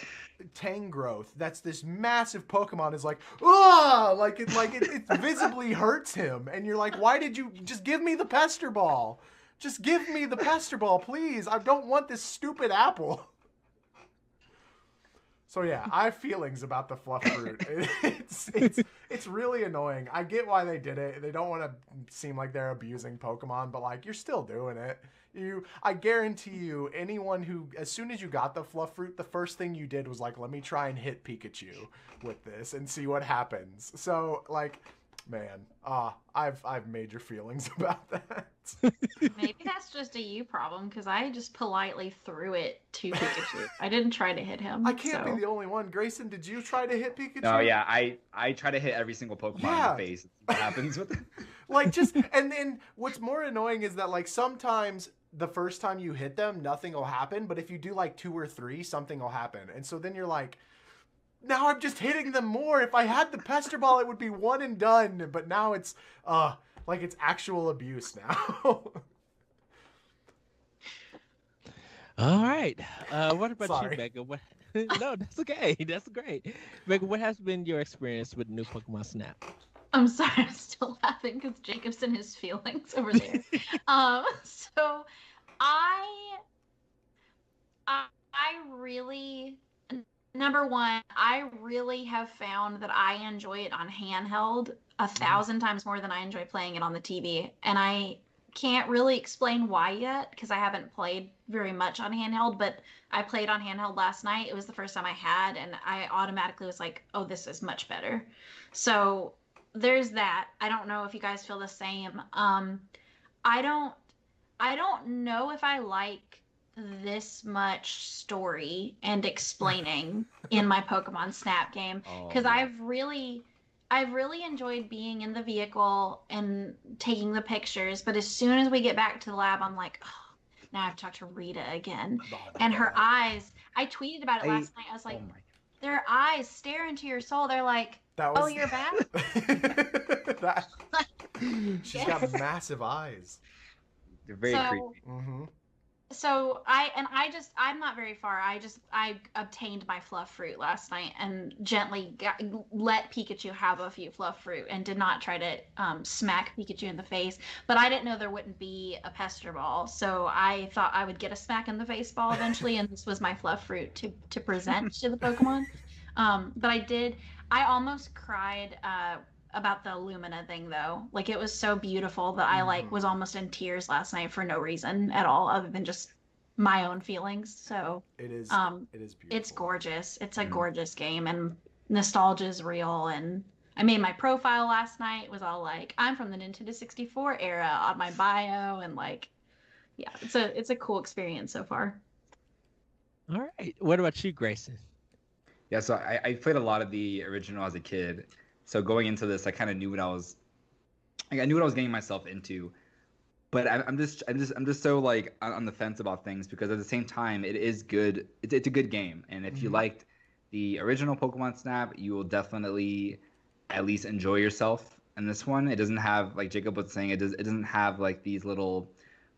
Speaker 2: Tangrowth, that's this massive Pokemon, is like, like it visibly hurts him, and you're like, why did you just give me the pester ball? Just give me the pester ball, please. I don't want this stupid apple. So yeah, I have feelings about the fluff fruit. It's really annoying. I get why they did it. They don't want to seem like they're abusing Pokemon, but like you're still doing it. I guarantee you, anyone who, as soon as you got the fluff fruit, the first thing you did was like, let me try and hit Pikachu with this and see what happens. So like, man, I've major feelings about that.
Speaker 3: Maybe that's just a you problem, because I just politely threw it to Pikachu. I didn't try to hit him.
Speaker 2: I can't be the only one. Grayson, did you try to hit Pikachu?
Speaker 4: Oh yeah, I try to hit every single Pokemon in the face. What happens with it?
Speaker 2: Like just, and then what's more annoying is that like sometimes the first time you hit them, nothing will happen, but if you do like 2 or 3, something will happen. And so then you're like, now I'm just hitting them more. If I had the pester ball, it would be one and done, but now it's like it's actual abuse now.
Speaker 1: All right. What about you,
Speaker 2: Sorry.
Speaker 1: Becca? What? No, that's okay. That's great. Becca, what has been your experience with new Pokemon Snap?
Speaker 3: I'm sorry, I'm still laughing because Jacob's in his feelings over there. So I I really, number one, I really have found that I enjoy it on handheld a
Speaker 2: Mhm.
Speaker 3: thousand times more than I enjoy playing it on the TV. And I can't really explain why yet because I haven't played very much on handheld, but I played on handheld last night. It was the first time I had, and I automatically was like, oh, this is much better. So there's that. I don't know if you guys feel the same. I don't I don't know if I like this much story and explaining in my Pokemon Snap game
Speaker 4: Oh
Speaker 3: because
Speaker 4: yeah.
Speaker 3: I've really enjoyed being in the vehicle and taking the pictures, but as soon as we get back to the lab, I'm like, oh, now I have to talk to Rita again.
Speaker 2: Oh my
Speaker 3: And her
Speaker 2: god.
Speaker 3: I tweeted about it
Speaker 4: I
Speaker 3: last night. I was
Speaker 4: oh
Speaker 3: like,
Speaker 4: my.
Speaker 3: their eyes stare into your soul. They're like,
Speaker 2: That
Speaker 3: oh,
Speaker 2: was
Speaker 3: you're back?
Speaker 2: that. She's got
Speaker 3: Yes.
Speaker 2: massive eyes.
Speaker 4: They're very
Speaker 3: So
Speaker 4: creepy.
Speaker 2: Mm-hmm.
Speaker 3: I'm not very far. I obtained my fluff fruit last night and gently let Pikachu have a few fluff fruit and did not try to smack Pikachu in the face. But I didn't know there wouldn't be a pester ball, so I thought I would get a smack in the face ball eventually, and this was my fluff fruit to present to the Pokemon. But I did. I almost cried about the Lumina thing though. Like it was so beautiful that I like was
Speaker 2: Mm-hmm.
Speaker 3: almost in tears last night for no reason at all other than just my own feelings. So
Speaker 2: It is.
Speaker 3: um
Speaker 2: It is
Speaker 3: it's
Speaker 2: beautiful.
Speaker 3: gorgeous. It's a
Speaker 4: Mm.
Speaker 3: gorgeous game and nostalgia is real and I made my profile last night. It was all like I'm from the Nintendo 64 era on my bio and like yeah, it's a cool experience so far.
Speaker 1: All right. What about you, Grayson?
Speaker 4: Yeah, so I played a lot of the original as a kid. So going into this, I kind of knew what I was, like, I knew what I was getting myself into. But I'm just so like on the fence about things because at the same time, it is good. It's a good game, and if you
Speaker 2: Mm-hmm.
Speaker 4: liked the original Pokemon Snap, you will definitely at least enjoy yourself in this one. It doesn't have, like Jacob was saying, it doesn't have like these little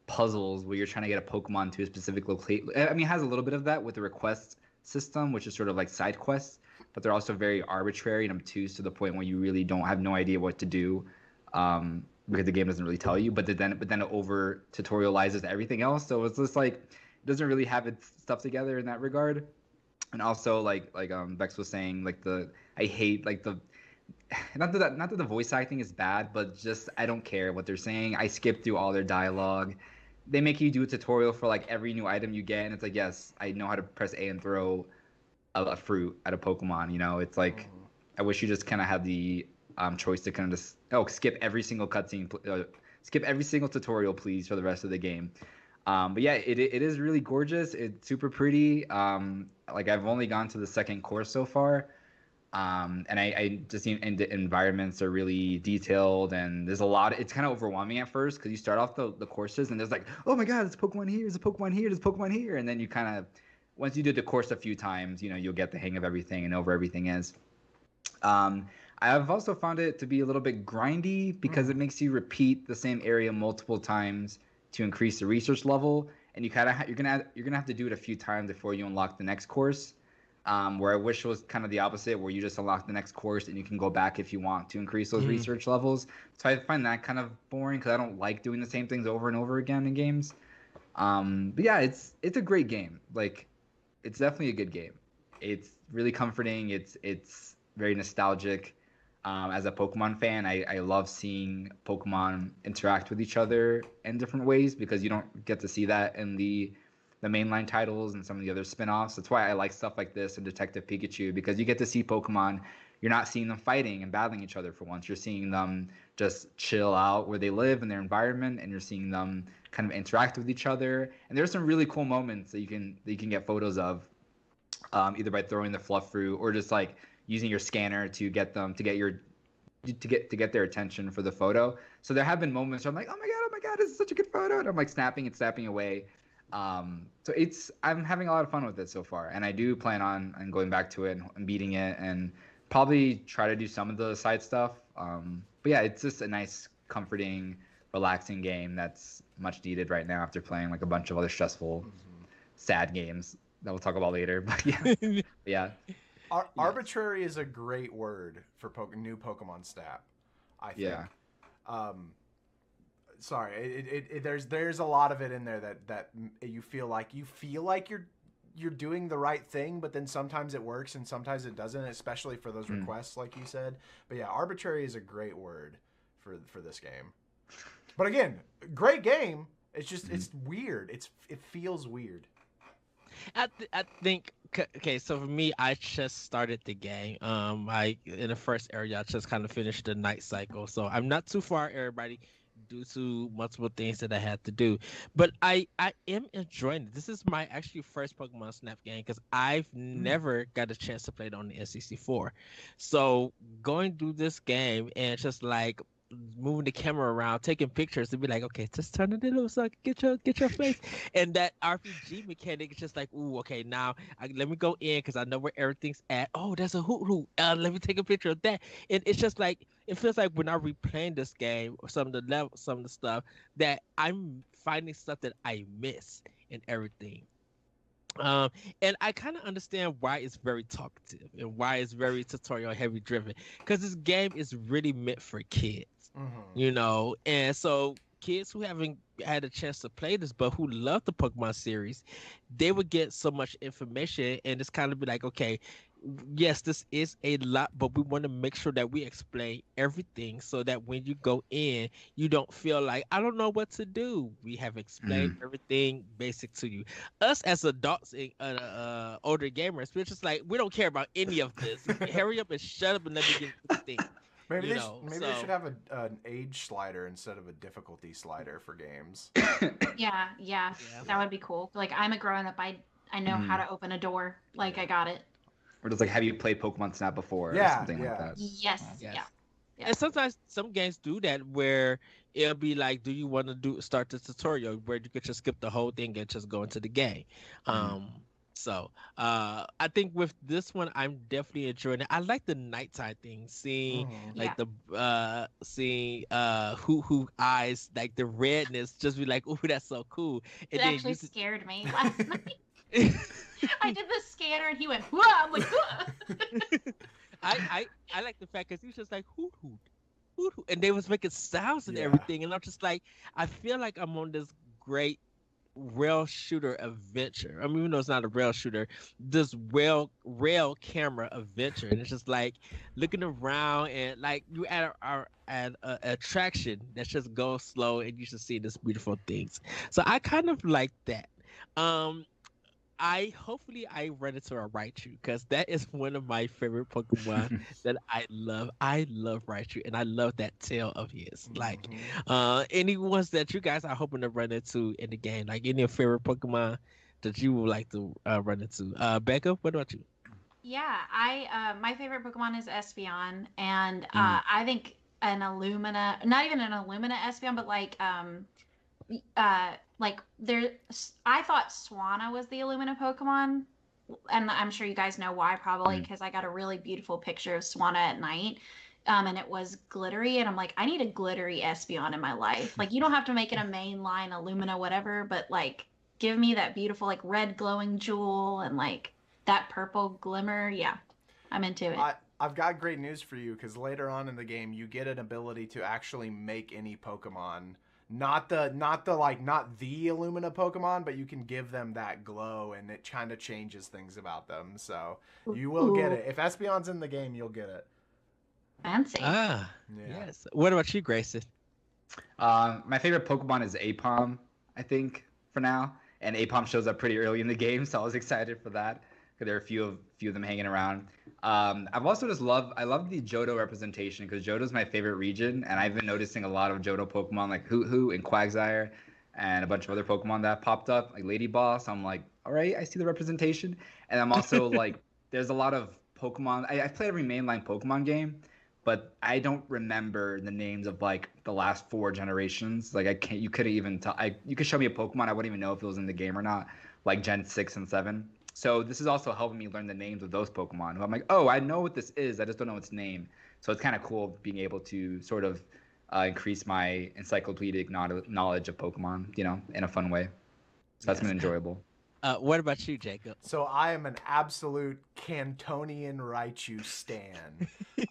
Speaker 4: puzzles where you're trying to get a Pokemon to a specific location. I mean, it has a little bit of that with the request system, which is sort of like side quests, but they're also very arbitrary and obtuse to the point where you really don't have no idea what to do, because the game doesn't really tell you. But then it over tutorializes everything else, so it's just like it doesn't really have its stuff together in that regard. And also like Bex was saying, like the I hate like the not that the voice acting is bad, but just I don't care what they're saying. I skip through all their dialogue. They make you do a tutorial for like every new item you get, and it's like, yes, I know how to press A and throw a fruit at a Pokemon. It's like
Speaker 2: Mm-hmm.
Speaker 4: I wish you just kind of had the choice to kind of just skip every single cutscene, skip every single tutorial, please, for the rest of the game. But yeah, it is really gorgeous. It's super pretty. Like I've only gone to the second course so far. And I just see and the environments are really detailed and there's a lot. It's kind of overwhelming at first because you start off the courses and there's like, oh my god, there's a Pokemon here, there's a Pokemon here, there's a Pokemon here, and then you kind of once you do the course a few times, you'll get the hang of everything and know where everything is. Um, I've also found it to be a little bit grindy because
Speaker 2: Mm-hmm.
Speaker 4: it makes you repeat the same area multiple times to increase the research level, and you kind of you're gonna have to do it a few times before you unlock the next course. Where I wish it was kind of the opposite, where you just unlock the next course and you can go back if you want to increase those
Speaker 1: Mm.
Speaker 4: research levels. So I find that kind of boring because I don't like doing the same things over and over again in games. But yeah, it's a great game. Like, it's definitely a good game. It's really comforting. It's very nostalgic. As a Pokemon fan, I love seeing Pokemon interact with each other in different ways because you don't get to see that in the mainline titles and some of the other spin-offs. That's why I like stuff like this and Detective Pikachu because you get to see Pokemon. You're not seeing them fighting and battling each other for once. You're seeing them just chill out where they live in their environment, and you're seeing them kind of interact with each other. And there's some really cool moments that you can get photos of, either by throwing the fluff fruit or just like using your scanner to get them to get their attention for the photo. So there have been moments where I'm like, oh my god, this is such a good photo, and I'm like snapping and snapping away. So I'm having a lot of fun with it so far, and I do plan on going back to it and beating it, and probably try to do some of the side stuff. But yeah, it's just a nice, comforting, relaxing game that's much needed right now after playing like a bunch of other stressful
Speaker 2: Mm-hmm.
Speaker 4: sad games that we'll talk about later. But yeah, yeah.
Speaker 2: Arbitrary is a great word for new Pokemon Snap, I think.
Speaker 4: Yeah.
Speaker 2: Sorry, there's a lot of it in there that you feel like you're doing the right thing, but then sometimes it works and sometimes it doesn't, especially for those requests, like you said. But yeah, arbitrary is a great word for this game. But again, great game. It's just it's weird. It feels weird.
Speaker 1: I think okay. So for me, I just started the game. I in the first area, I just kind of finished the night cycle, so I'm not too far, everybody, due to multiple things that I had to do. But I am enjoying it. This is my actually first Pokemon Snap game because I've never got a chance to play it on the N64. So going through this game and just like moving the camera around, taking pictures, to be like, okay, just turn it a little so I can get your face. And that RPG mechanic is just like, ooh, okay, now let me go in because I know where everything's at. Oh, there's a hoot. Let me take a picture of that. And it's just like it feels like when I'm replaying this game or some of the stuff that I'm finding stuff that I miss and everything. And I kind of understand why it's very talkative and why it's very tutorial heavy driven because this game is really meant for kids, you know, and so kids who haven't had a chance to play this but who love the Pokemon series, they would get so much information and it's kind of be like, okay, yes, this is a lot, but we want to make sure that we explain everything so that when you go in, you don't feel like, I don't know what to do. We have explained everything basic to you. Us as adults and older gamers, we're just like, we don't care about any of this. Hurry up and shut up and let me get to the thing.
Speaker 2: Maybe they should have an age slider instead of a difficulty slider for games.
Speaker 3: Yeah, that would be cool. Like, I'm a grown up. I know how to open a door. Like, I got it.
Speaker 4: Or just like, have you played Pokemon Snap before?
Speaker 2: Yeah,
Speaker 4: or something like that.
Speaker 3: Yes. Yeah.
Speaker 1: And sometimes some games do that where it'll be like, do you want to start the tutorial where you could just skip the whole thing and just go into the game. So I think with this one, I'm definitely enjoying it. I like the nighttime thing, seeing like seeing who eyes, like the redness, just be like, oh, that's so cool. And
Speaker 3: it
Speaker 1: then
Speaker 3: actually scared me last night. I did the scanner and he went, whoa! I'm like,
Speaker 1: I like the fact because he was just like hoot hoot, and they was making sounds and everything, and I'm just like, I feel like I'm on this great rail shooter adventure. I mean, even though it's not a rail shooter, this rail camera adventure, and it's just like looking around and like you at an attraction that just goes slow, and you should see this beautiful things. So I kind of like that. Hopefully I run into a Raichu because that is one of my favorite Pokemon that I love. I love Raichu and I love that tail of his. Like any ones that you guys are hoping to run into in the game, like any favorite Pokemon that you would like to run into. Becca, what about you?
Speaker 3: Yeah, my favorite Pokemon is Espeon, and I think an Illumina, not even an Illumina Espeon, but like there, I thought Swanna was the Illumina Pokemon, and I'm sure you guys know why, probably because I got a really beautiful picture of Swanna at night, and it was glittery, and I'm like, I need a glittery Espeon in my life. Like, you don't have to make it a mainline Illumina, whatever, but like, give me that beautiful like red glowing jewel and like that purple glimmer. Yeah, I'm into it.
Speaker 2: I've got great news for you because later on in the game, you get an ability to actually make any Pokemon. Not the Illumina Pokemon, but you can give them that glow, and it kind of changes things about them. So you will get it. If Espeon's in the game, you'll get it.
Speaker 3: Fancy.
Speaker 1: Yes. What about you, Greysun?
Speaker 4: My favorite Pokemon is Apom, I think, for now. And Apom shows up pretty early in the game, so I was excited for that. Because there are a few of them hanging around. I've also I love the Johto representation because Johto's my favorite region, and I've been noticing a lot of Johto Pokemon like Hoot and Quagsire, and a bunch of other Pokemon that popped up like Lady Boss. I'm like, all right, I see the representation, and I'm also like, there's a lot of Pokemon. I play every mainline Pokemon game, but I don't remember the names of like the last 4 generations. Like I can't. You couldn't even tell. You could show me a Pokemon, I wouldn't even know if it was in the game or not. Like Gen 6 and 7. So this is also helping me learn the names of those Pokemon. I'm like, oh, I know what this is. I just don't know its name. So it's kind of cool being able to sort of increase my encyclopedic knowledge of Pokemon, you know, in a fun way. So that's been enjoyable.
Speaker 1: What about you, Jacob?
Speaker 2: So I am an absolute Cantonian Raichu stan.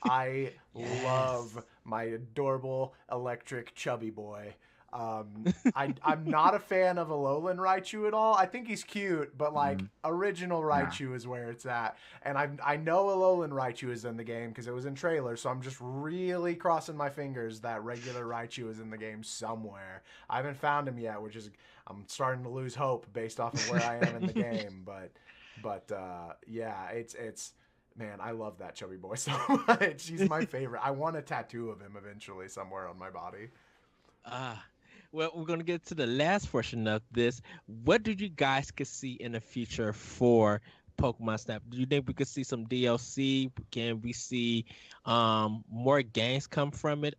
Speaker 2: I
Speaker 1: Yes.
Speaker 2: love my adorable electric chubby boy. I'm not a fan of Alolan Raichu at all. I think he's cute, but like
Speaker 4: Mm,
Speaker 2: original
Speaker 4: yeah.
Speaker 2: Raichu is where it's at. And I know Alolan Raichu is in the game because it was in trailers, so I'm just really crossing my fingers that regular Raichu is in the game somewhere. I haven't found him yet, which is I'm starting to lose hope based off of where I am in the game. But yeah, it's man, I love that chubby boy so much. He's my favorite. I want a tattoo of him eventually somewhere on my body.
Speaker 1: Ah, well, we're gonna get to the last portion of this. What do you guys could see in the future for Pokemon Snap? Do you think we could see some DLC? Can we see more games come from it?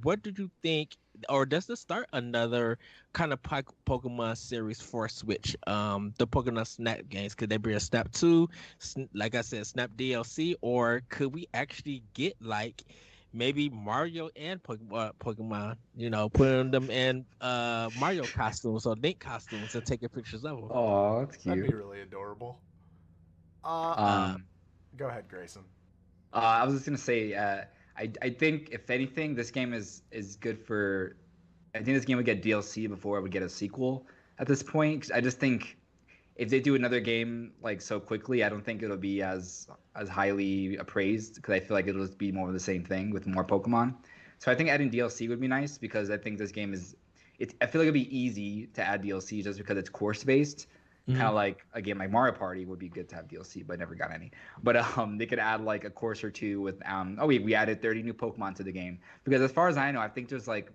Speaker 1: What did you think, or does this start another kind of Pokemon series for Switch? The Pokemon Snap games, could they be a Snap 2, like I said, Snap DLC, or could we actually get like maybe Mario and Pokemon, putting them in Mario costumes or Link costumes and taking pictures of them.
Speaker 4: Oh, that's
Speaker 2: That'd
Speaker 4: cute.
Speaker 2: be really adorable. Uh,
Speaker 1: Uh,
Speaker 4: Um,
Speaker 2: Go ahead, Grayson.
Speaker 4: I was just gonna say, I think if anything, this game is good for. I think this game would get DLC before it would get a sequel at this point. 'Cause I just think if they do another game like so quickly, I don't think it'll be as highly appraised because I feel like it'll just be more of the same thing with more Pokemon. So I think adding DLC would be nice because I think this game is. I feel like it'd be easy to add DLC just because it's course based. Kind
Speaker 1: mhm.
Speaker 4: of like a game like Mario Party would be good to have DLC, but never got any. But they could add like a course or two with we added 30 new Pokemon to the game because as far as I know, I think there's like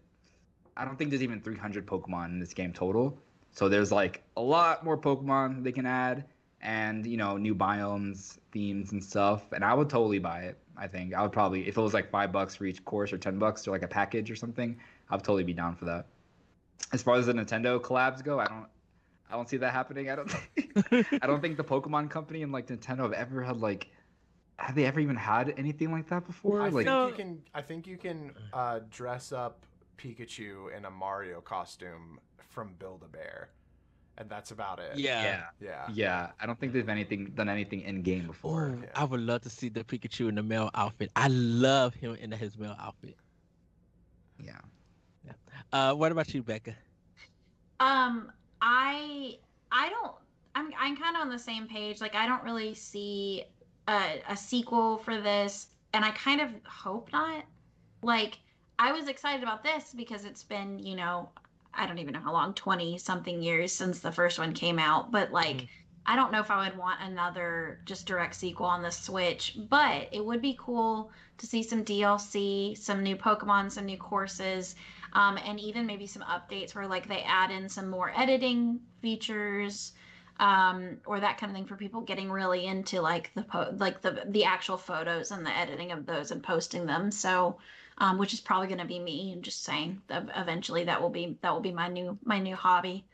Speaker 4: I don't think there's even 300 Pokemon in this game total. So there's like a lot more Pokemon they can add, and new biomes, themes, and stuff. And I would totally buy it. I think I would probably if it was like $5 for each course or $10 or like a package or something. I'd totally be down for that. As far as the Nintendo collabs go, I don't see that happening. I don't think I don't think the Pokemon Company and like Nintendo have ever had like have they ever even had anything like that before?
Speaker 2: I
Speaker 4: Like
Speaker 2: think you
Speaker 1: No.
Speaker 2: can. I think you can dress up Pikachu in a Mario costume from Build a Bear, and that's about it.
Speaker 1: Yeah.
Speaker 4: yeah.
Speaker 2: Yeah.
Speaker 4: Yeah, I don't think they've done anything in game before.
Speaker 1: Oh, I
Speaker 2: Yeah.
Speaker 1: would love to see the Pikachu in the male outfit. I love him in his male outfit.
Speaker 4: Yeah.
Speaker 1: Yeah. What about you, Becca?
Speaker 3: Um, I don't. I'm kind of on the same page. Like, I don't really see a sequel for this, and I kind of hope not. Like, I was excited about this because it's been, I don't even know how long, 20 something years since the first one came out. But like,
Speaker 1: Mhm.
Speaker 3: I don't know if I would want another just direct sequel on the Switch. But it would be cool to see some DLC, some new Pokemon, some new courses, and even maybe some updates where like they add in some more editing features, or that kind of thing for people getting really into like the actual photos and the editing of those and posting them. So, which is probably going to be me. I'm just saying that eventually that will be my new hobby.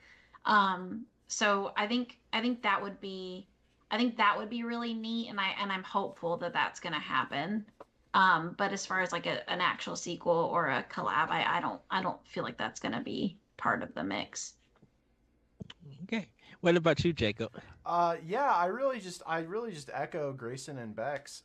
Speaker 3: So I think that would be really neat, and I'm hopeful that that's going to happen. But as far as like an actual sequel or a collab, I don't feel like that's going to be part of the mix.
Speaker 1: Okay. What about you, Jacob?
Speaker 2: Yeah. I really just echo Grayson and Bex.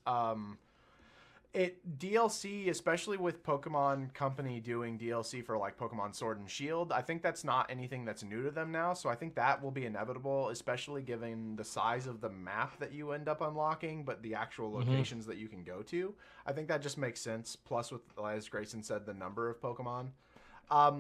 Speaker 2: It DLC, especially with Pokemon Company doing DLC for like Pokemon Sword and Shield, I think that's not anything that's new to them now. So I think that will be inevitable, especially given the size of the map that you end up unlocking, but the actual
Speaker 1: Hmm.
Speaker 2: locations that you can go to. I think that just makes sense. Plus, with as Grayson said, the number of Pokemon.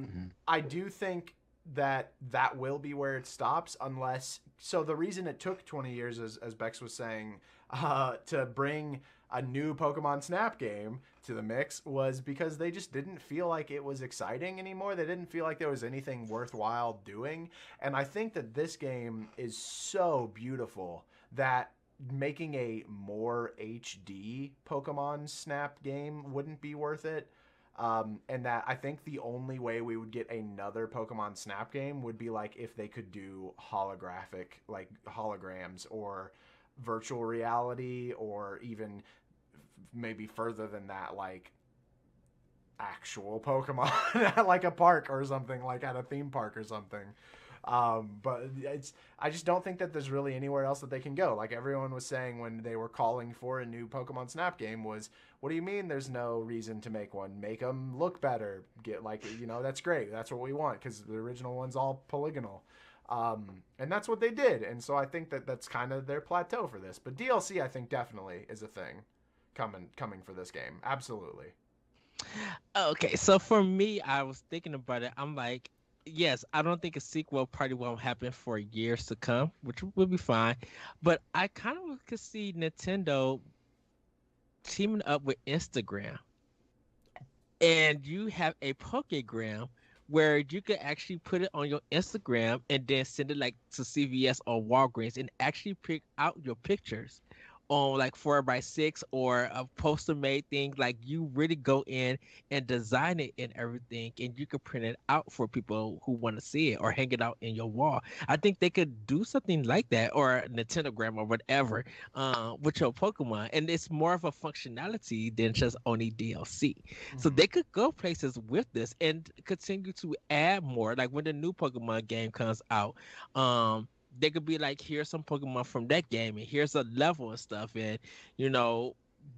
Speaker 4: Mhm.
Speaker 2: I do think that will be where it stops, unless. So the reason it took 20 years, as Bex was saying, to bring a new Pokemon Snap game to the mix was because they just didn't feel like it was exciting anymore. They didn't feel like there was anything worthwhile doing. And I think that this game is so beautiful that making a more HD Pokemon Snap game wouldn't be worth it. And that I think the only way we would get another Pokemon Snap game would be like if they could do holographic, like holograms or virtual reality, or even maybe further than that, like actual Pokemon at like a park or something, like at a theme park or something. But I just don't think that there's really anywhere else that they can go. Like everyone was saying when they were calling for a new Pokemon Snap game was, what do you mean there's no reason to make one? Make them look better. Get that's great. That's what we want because the original one's all polygonal. And that's what they did. And so I think that that's kind of their plateau for this. But DLC, I think, definitely is a thing coming for this game. Absolutely.
Speaker 1: Okay, so for me, I was thinking about it. I'm like, yes, I don't think a sequel probably won't happen for years to come, which would be fine. But I kind of could see Nintendo teaming up with Instagram, and you have a Pokegram where you could actually put it on your Instagram and then send it like to CVS or Walgreens and actually pick out your pictures on like 4x6 or a poster made thing. Like you really go in and design it and everything, and you could print it out for people who want to see it or hang it out in your wall. I think they could do something like that, or Nintendogram or whatever, with your Pokemon, and it's more of a functionality than just only DLC. So they could go places with this and continue to add more. Like when the new Pokemon game comes out, they could be like, here's some Pokemon from that game, and here's a level and stuff. And,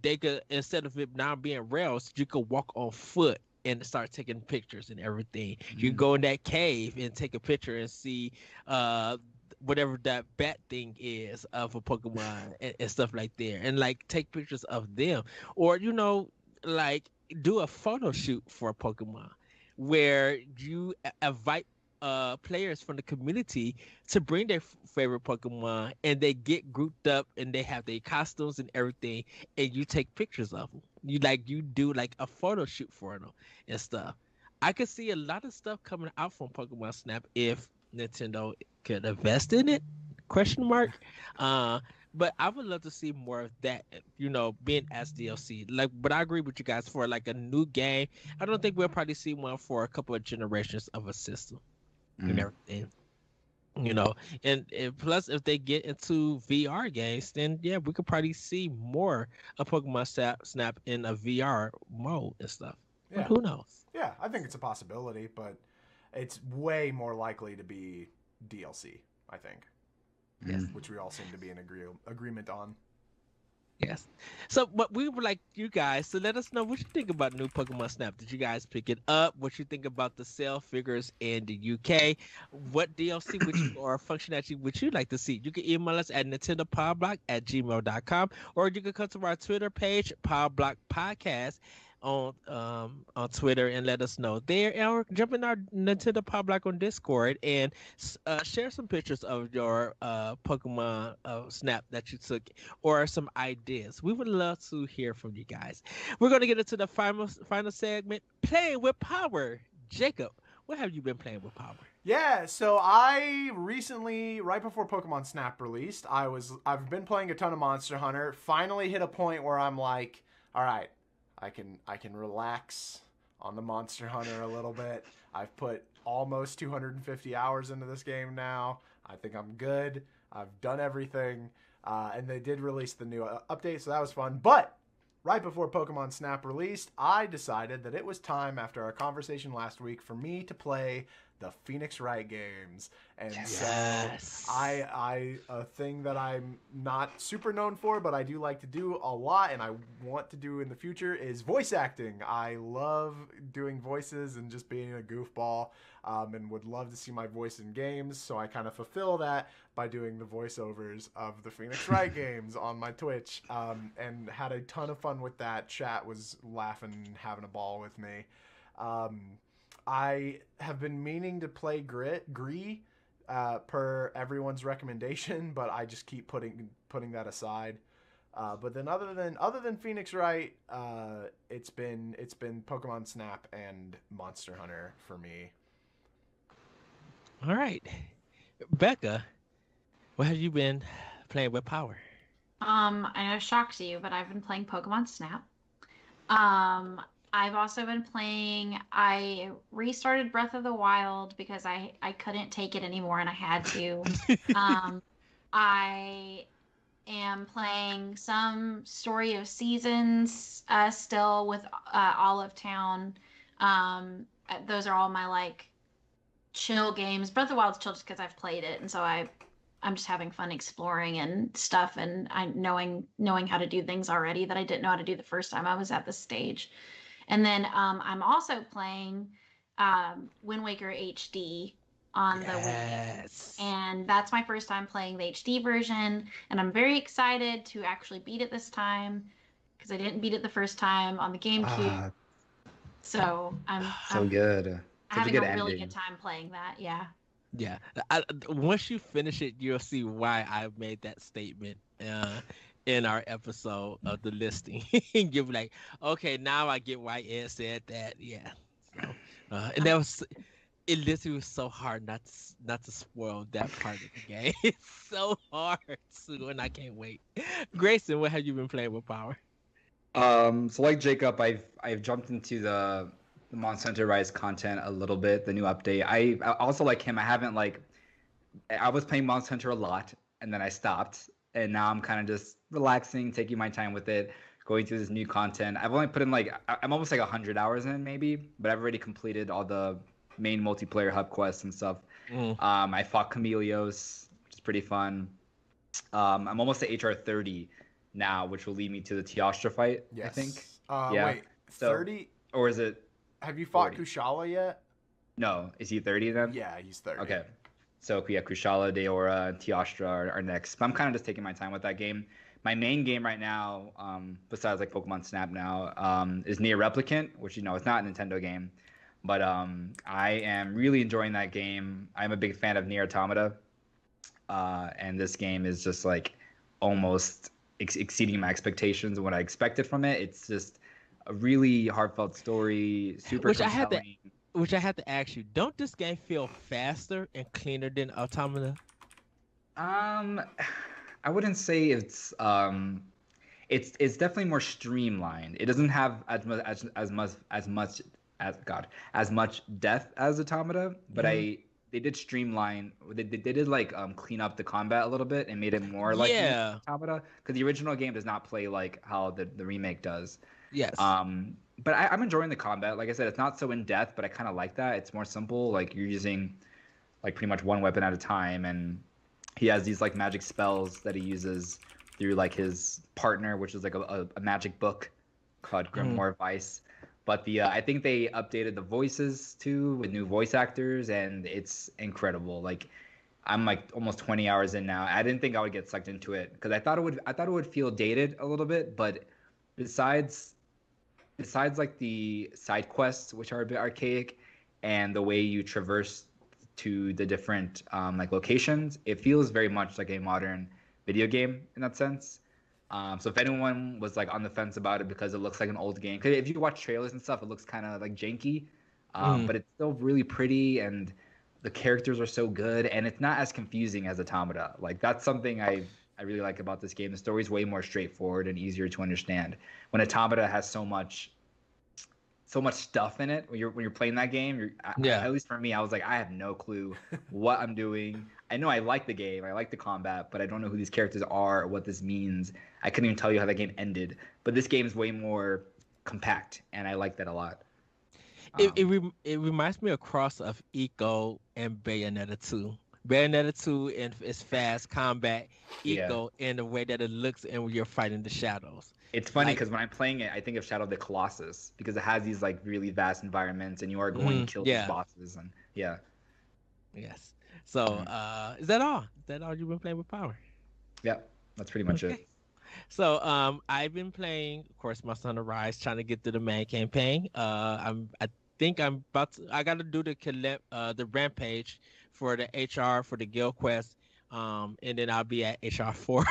Speaker 1: they could, instead of it now being rails, you could walk on foot and start taking pictures and everything. You go in that cave and take a picture and see whatever that bat thing is of a Pokemon and stuff like that. And like take pictures of them. Or, like do a photo shoot for a Pokemon where you invite players from the community to bring their favorite Pokemon, and they get grouped up and they have their costumes and everything, and you take pictures of them. You do like a photo shoot for them and stuff. I could see a lot of stuff coming out from Pokemon Snap if Nintendo could invest in it. Question mark. But I would love to see more of that, being as DLC. Like, but I agree with you guys for like a new game. I don't think we'll probably see one for a couple of generations of a system and everything. And plus if they get into VR games, then yeah, we could probably see more of Pokemon Snap in a VR mode and stuff.
Speaker 2: Yeah.
Speaker 1: But who knows?
Speaker 2: Yeah, I think it's a possibility, but it's way more likely to be DLC, I think.
Speaker 1: Yes.
Speaker 2: Which we all seem to be in agreement on.
Speaker 1: Yes. So, but we would like you guys to let us know what you think about new Pokemon Snap. Did you guys pick it up? What you think about the sale figures in the UK? What DLC would you or functionality would you like to see? You can email us at nintendopowblock@gmail.com, or you can come to our Twitter page, Pow Block Podcast, on Twitter, and let us know there, or jump in our Nintendo Pow Block on Discord and share some pictures of your Pokemon Snap that you took, or some ideas. We would love to hear from you guys. We're going to get into the final segment, playing with power. Jacob, what have you been playing with power?
Speaker 2: Yeah, so I recently, right before Pokemon Snap released, I've been playing a ton of Monster Hunter. Finally hit a point where I'm like, all right, I can relax on the Monster Hunter a little bit. I've put almost 250 hours into this game now. I think I'm good. I've done everything. And they did release the new update, so that was fun. But right before Pokemon Snap released, I decided that it was time, after our conversation last week, for me to play the Phoenix Wright games. And
Speaker 1: yes.
Speaker 2: So a thing that I'm not super known for, but I do like to do a lot and I want to do in the future, is voice acting. I love doing voices and just being a goofball, and would love to see my voice in games. So I kind of fulfill that by doing the voiceovers of the Phoenix Wright games on my Twitch, and had a ton of fun with that. Chat was laughing and having a ball with me. I have been meaning to play Gree, per everyone's recommendation, but I just keep putting that aside. But then other than Phoenix Wright, it's been Pokemon Snap and Monster Hunter for me.
Speaker 1: All right, Becca, what have you been playing with power?
Speaker 3: I know it shocks you, but I've been playing Pokemon Snap. I've also been playing, I restarted Breath of the Wild because I couldn't take it anymore and I had to. I am playing some Story of Seasons still with Olive Town. Those are all my chill games. Breath of the Wild's chill just because I've played it, and so I'm just having fun exploring and stuff, and I knowing how to do things already that I didn't know how to do the first time I was at this stage. And then I'm also playing Wind Waker HD on the Wii,
Speaker 1: Yes.
Speaker 3: and that's my first time playing the HD version, and I'm very excited to actually beat it this time because I didn't beat it the first time on the GameCube.
Speaker 4: Ah,
Speaker 3: So
Speaker 4: so
Speaker 3: I'm
Speaker 4: good. Such a
Speaker 3: having
Speaker 4: good
Speaker 3: a really good
Speaker 4: ending.
Speaker 3: time playing that. Yeah.
Speaker 1: Yeah. Once you finish it, you'll see why I made that statement in our episode of the listing. You'll be like, okay, now I get why Ed said that. Yeah. So, and that was it. Literally was so hard not to spoil that part of the game. It's so hard, Sue, and I can't wait. Grayson, what have you been playing with Power?
Speaker 4: So like Jacob, I've jumped into the Monster Hunter Rise content a little bit, the new update. I also like him. I haven't like I was playing Monster Hunter a lot, and then I stopped, and now I'm kind of just relaxing, taking my time with it, going through this new content. I've only put in like I'm almost like 100 hours in maybe, but I've already completed all the main multiplayer hub quests and stuff.
Speaker 1: Mm.
Speaker 4: I fought Chameleos, which is pretty fun. I'm almost at HR 30 now, which will lead me to the Teostra fight,
Speaker 2: Yes.
Speaker 4: I think.
Speaker 2: Wait,
Speaker 4: So-
Speaker 2: 30?
Speaker 4: Or is it?
Speaker 2: Have you fought
Speaker 4: 40.
Speaker 2: Kushala yet?
Speaker 4: No, is he 30 then?
Speaker 2: Yeah, he's 30.
Speaker 4: Okay. So yeah, Kushala, Deora, and Teostra are next. But I'm kind of just taking my time with that game. My main game right now, besides like Pokemon Snap now, is Nier Replicant, which it's not a Nintendo game, but I am really enjoying that game. I'm a big fan of Nier Automata, and this game is just like almost exceeding my expectations and what I expected from it. It's just a really heartfelt story, super
Speaker 1: Which I had to-
Speaker 4: compelling.
Speaker 1: Which I have to ask you, don't this game feel faster and cleaner than Automata?
Speaker 4: I wouldn't say it's definitely more streamlined. It doesn't have as much depth as Automata, but they did streamline. They did like clean up the combat a little bit and made it more like
Speaker 1: Yeah.
Speaker 4: Automata, because the original game does not play like how the remake does.
Speaker 1: Yes.
Speaker 4: But I'm enjoying the combat. Like I said, it's not so in depth, but I kind of like that. It's more simple. Like you're using like pretty much one weapon at a time, and he has these like magic spells that he uses through like his partner, which is like a magic book called Grimoire Vice. But I think they updated the voices too with new voice actors, and it's incredible. Like I'm like almost 20 hours in now. I didn't think I would get sucked into it because I thought it would feel dated a little bit, but besides like the side quests, which are a bit archaic, and the way you traverse to the different like locations, it feels very much like a modern video game in that sense. So if anyone was like on the fence about it because it looks like an old game, because if you watch trailers and stuff, it looks kind of like janky, but it's still really pretty, and the characters are so good, and it's not as confusing as Automata. Like that's something I really like about this game. The story's way more straightforward and easier to understand. When Automata has so much stuff in it when you're playing that game, at least for me, I was like, I have no clue what I'm doing. I know I like the game, I like the combat, but I don't know who these characters are or what this means. I couldn't even tell you how that game ended. But this game is way more compact, and I like that a lot.
Speaker 1: It reminds me of cross of Eco and Bayonetta 2. Bayonetta 2 and its fast combat, Eco in the way that it looks and when you're fighting the shadows.
Speaker 4: It's funny because when I'm playing it, I think of Shadow of the Colossus because it has these like really vast environments, and you are going to kill these bosses, and
Speaker 1: Yes. So is that all? Is that all you've been playing with Power?
Speaker 4: Yeah, that's pretty much it.
Speaker 1: So I've been playing, of course, Monster Hunter Rise, trying to get through the main campaign. I think I'm about to. I got to do the rampage for the HR for the guild quest. And then I'll be at HR 4.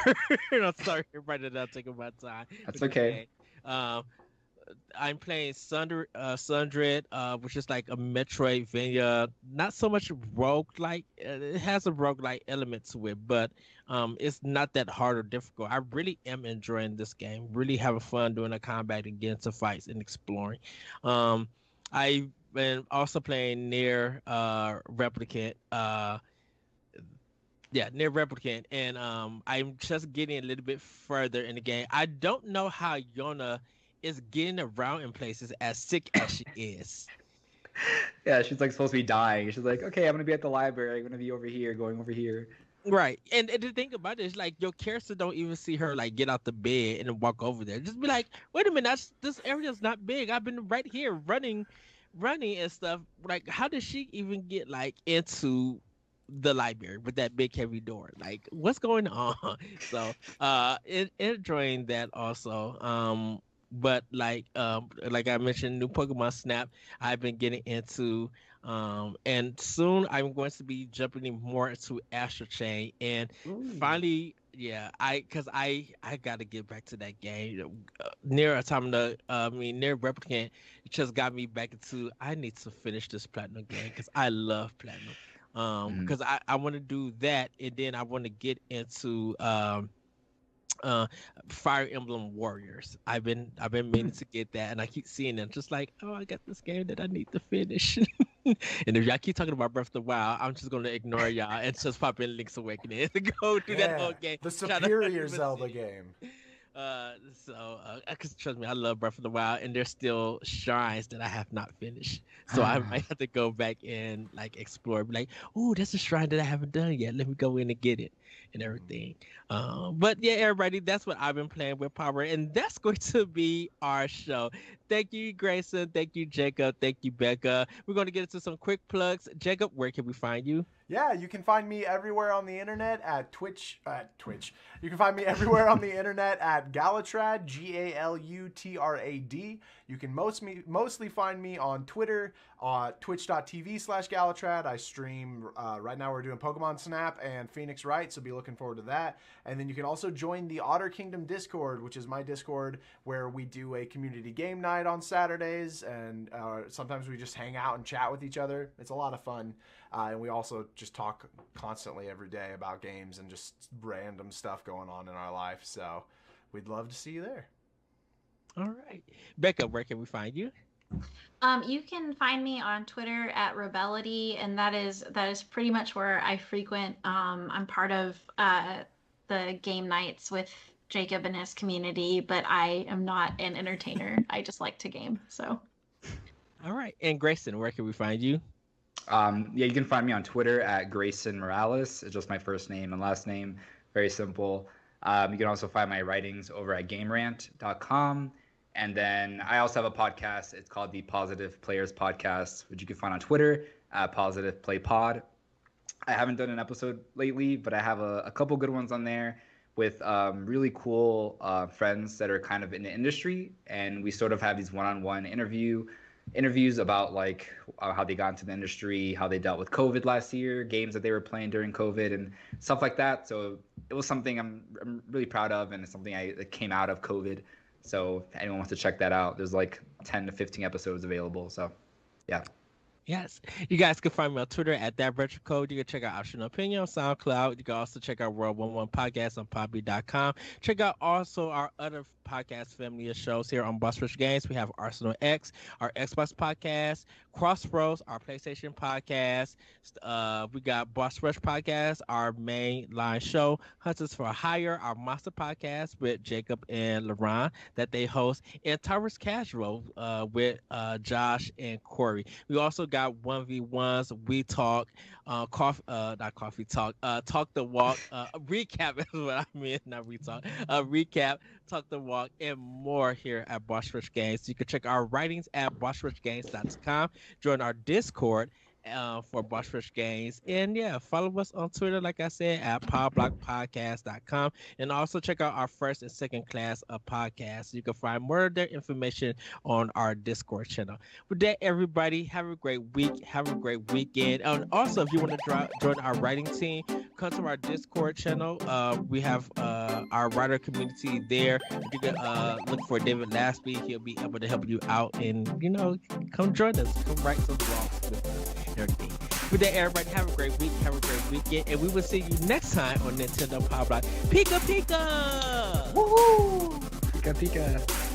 Speaker 1: I'm sorry, everybody, that I'm taking my time.
Speaker 4: That's okay.
Speaker 1: I'm playing Sundred, which is like a Metroidvania, not so much roguelike. It has a roguelike element to it, but it's not that hard or difficult. I really am enjoying this game. Really having fun doing the combat and getting to fights and exploring. I've been also playing Nier Replicant. Nier Replicant, and I'm just getting a little bit further in the game. I don't know how Yona is getting around in places as sick as she is.
Speaker 4: Yeah, she's like supposed to be dying. She's like, okay, I'm gonna be at the library. I'm gonna be over here, going over here.
Speaker 1: Right. And the thing about it is like your character don't even see her like get out the bed and then walk over there. Just be like, wait a minute, this area's not big. I've been right here running and stuff. Like, how did she even get like into the library with that big heavy door? Like, what's going on? So enjoying that also. But like I mentioned, new Pokemon Snap I've been getting into. And soon I'm going to be jumping more into Astral Chain. And finally, yeah, because I got to get back to that game. Near Automata, Near Replicant, it just got me back into. I need to finish this Platinum game because I love Platinum. Because I want to do that, and then I want to get into Fire Emblem Warriors. I've been meaning to get that, and I keep seeing them just like, oh, I got this game that I need to finish. And if y'all keep talking about Breath of the Wild, I'm just gonna ignore y'all and just pop in Link's Awakening and go do that whole game.
Speaker 2: The superior Zelda game.
Speaker 1: Because trust me, I love Breath of the Wild, and there's still shrines that I have not finished. So I might have to go back and like explore. Be like, oh, that's a shrine that I haven't done yet. Let me go in and get it and everything. But yeah, everybody, that's what I've been playing with Power, and that's going to be our show. Thank you, Greysun. Thank you, Jacob. Thank you, Becca. We're going to get into some quick plugs. Jacob, where can we find you?
Speaker 2: Yeah, you can find me everywhere on the internet at Twitch. You can find me everywhere on the internet at Galutrad, Galutrad. You can mostly find me on Twitter, twitch.tv/Galutrad. I stream, right now we're doing Pokemon Snap and Phoenix Wright, so be looking forward to that. And then you can also join the Otter Kingdom Discord, which is my Discord, where we do a community game night on Saturdays, and sometimes we just hang out and chat with each other. It's a lot of fun. And we also just talk constantly every day about games and just random stuff going on in our life. So we'd love to see you there. All
Speaker 1: right. Becca, where can we find you?
Speaker 3: You can find me on Twitter at Rebelody, and that is pretty much where I frequent. I'm part of the game nights with Jacob and his community, but I am not an entertainer. I just like to game. So.
Speaker 1: All right. And Greysun, where can we find you?
Speaker 4: You can find me on Twitter at Greysun Morales. It's just my first name and last name. Very simple. You can also find my writings over at GameRant.com. And then I also have a podcast. It's called the Positive Players Podcast, which you can find on Twitter at Positive Play Pod. I haven't done an episode lately, but I have a couple good ones on there with really cool friends that are kind of in the industry. And we sort of have these one-on-one interviews about like how they got into the industry, how they dealt with COVID last year, games that they were playing during COVID and stuff like that. So it was something I'm really proud of, and it's something that came out of COVID. So if anyone wants to check that out, there's like 10 to 15 episodes available. So yeah.
Speaker 1: Yes. You guys can find me on Twitter at ThatVirtualCode. You can check out Optional Opinion on SoundCloud. You can also check out World 11 Podcast on Podbean.com. Check out also our other podcast family of shows here on Boss Rush Games. We have Arsenal X, our Xbox podcast, Crossroads, our PlayStation podcast. We got Boss Rush podcast, our main line show, Hunters for Hire, our monster podcast with Jacob and LaRon that they host, and Towers Casual with Josh and Corey. We also got 1v1s. We talk, not coffee talk, talk the walk, recap is what I mean, not retalk, recap, talk the walk, and more here at Boss Rush Games. You can check our writings at bossrushgames.com. Join our Discord for Boss Rush Games. And yeah, follow us on Twitter, like I said, at powblockpodcast.com. And also check out our first and second class of podcasts. You can find more of their information on our Discord channel. With that, everybody, have a great week. Have a great weekend. And also, if you want to join our writing team, come to our Discord channel. We have our writer community there. You can look for David Lasby. He'll be able to help you out, and come join us. Come write some blogs with us. Everything. With that, everybody, have a great week, have a great weekend, and we will see you next time on Nintendo Pow Block. Pika Pika!
Speaker 4: Woohoo! Pika Pika!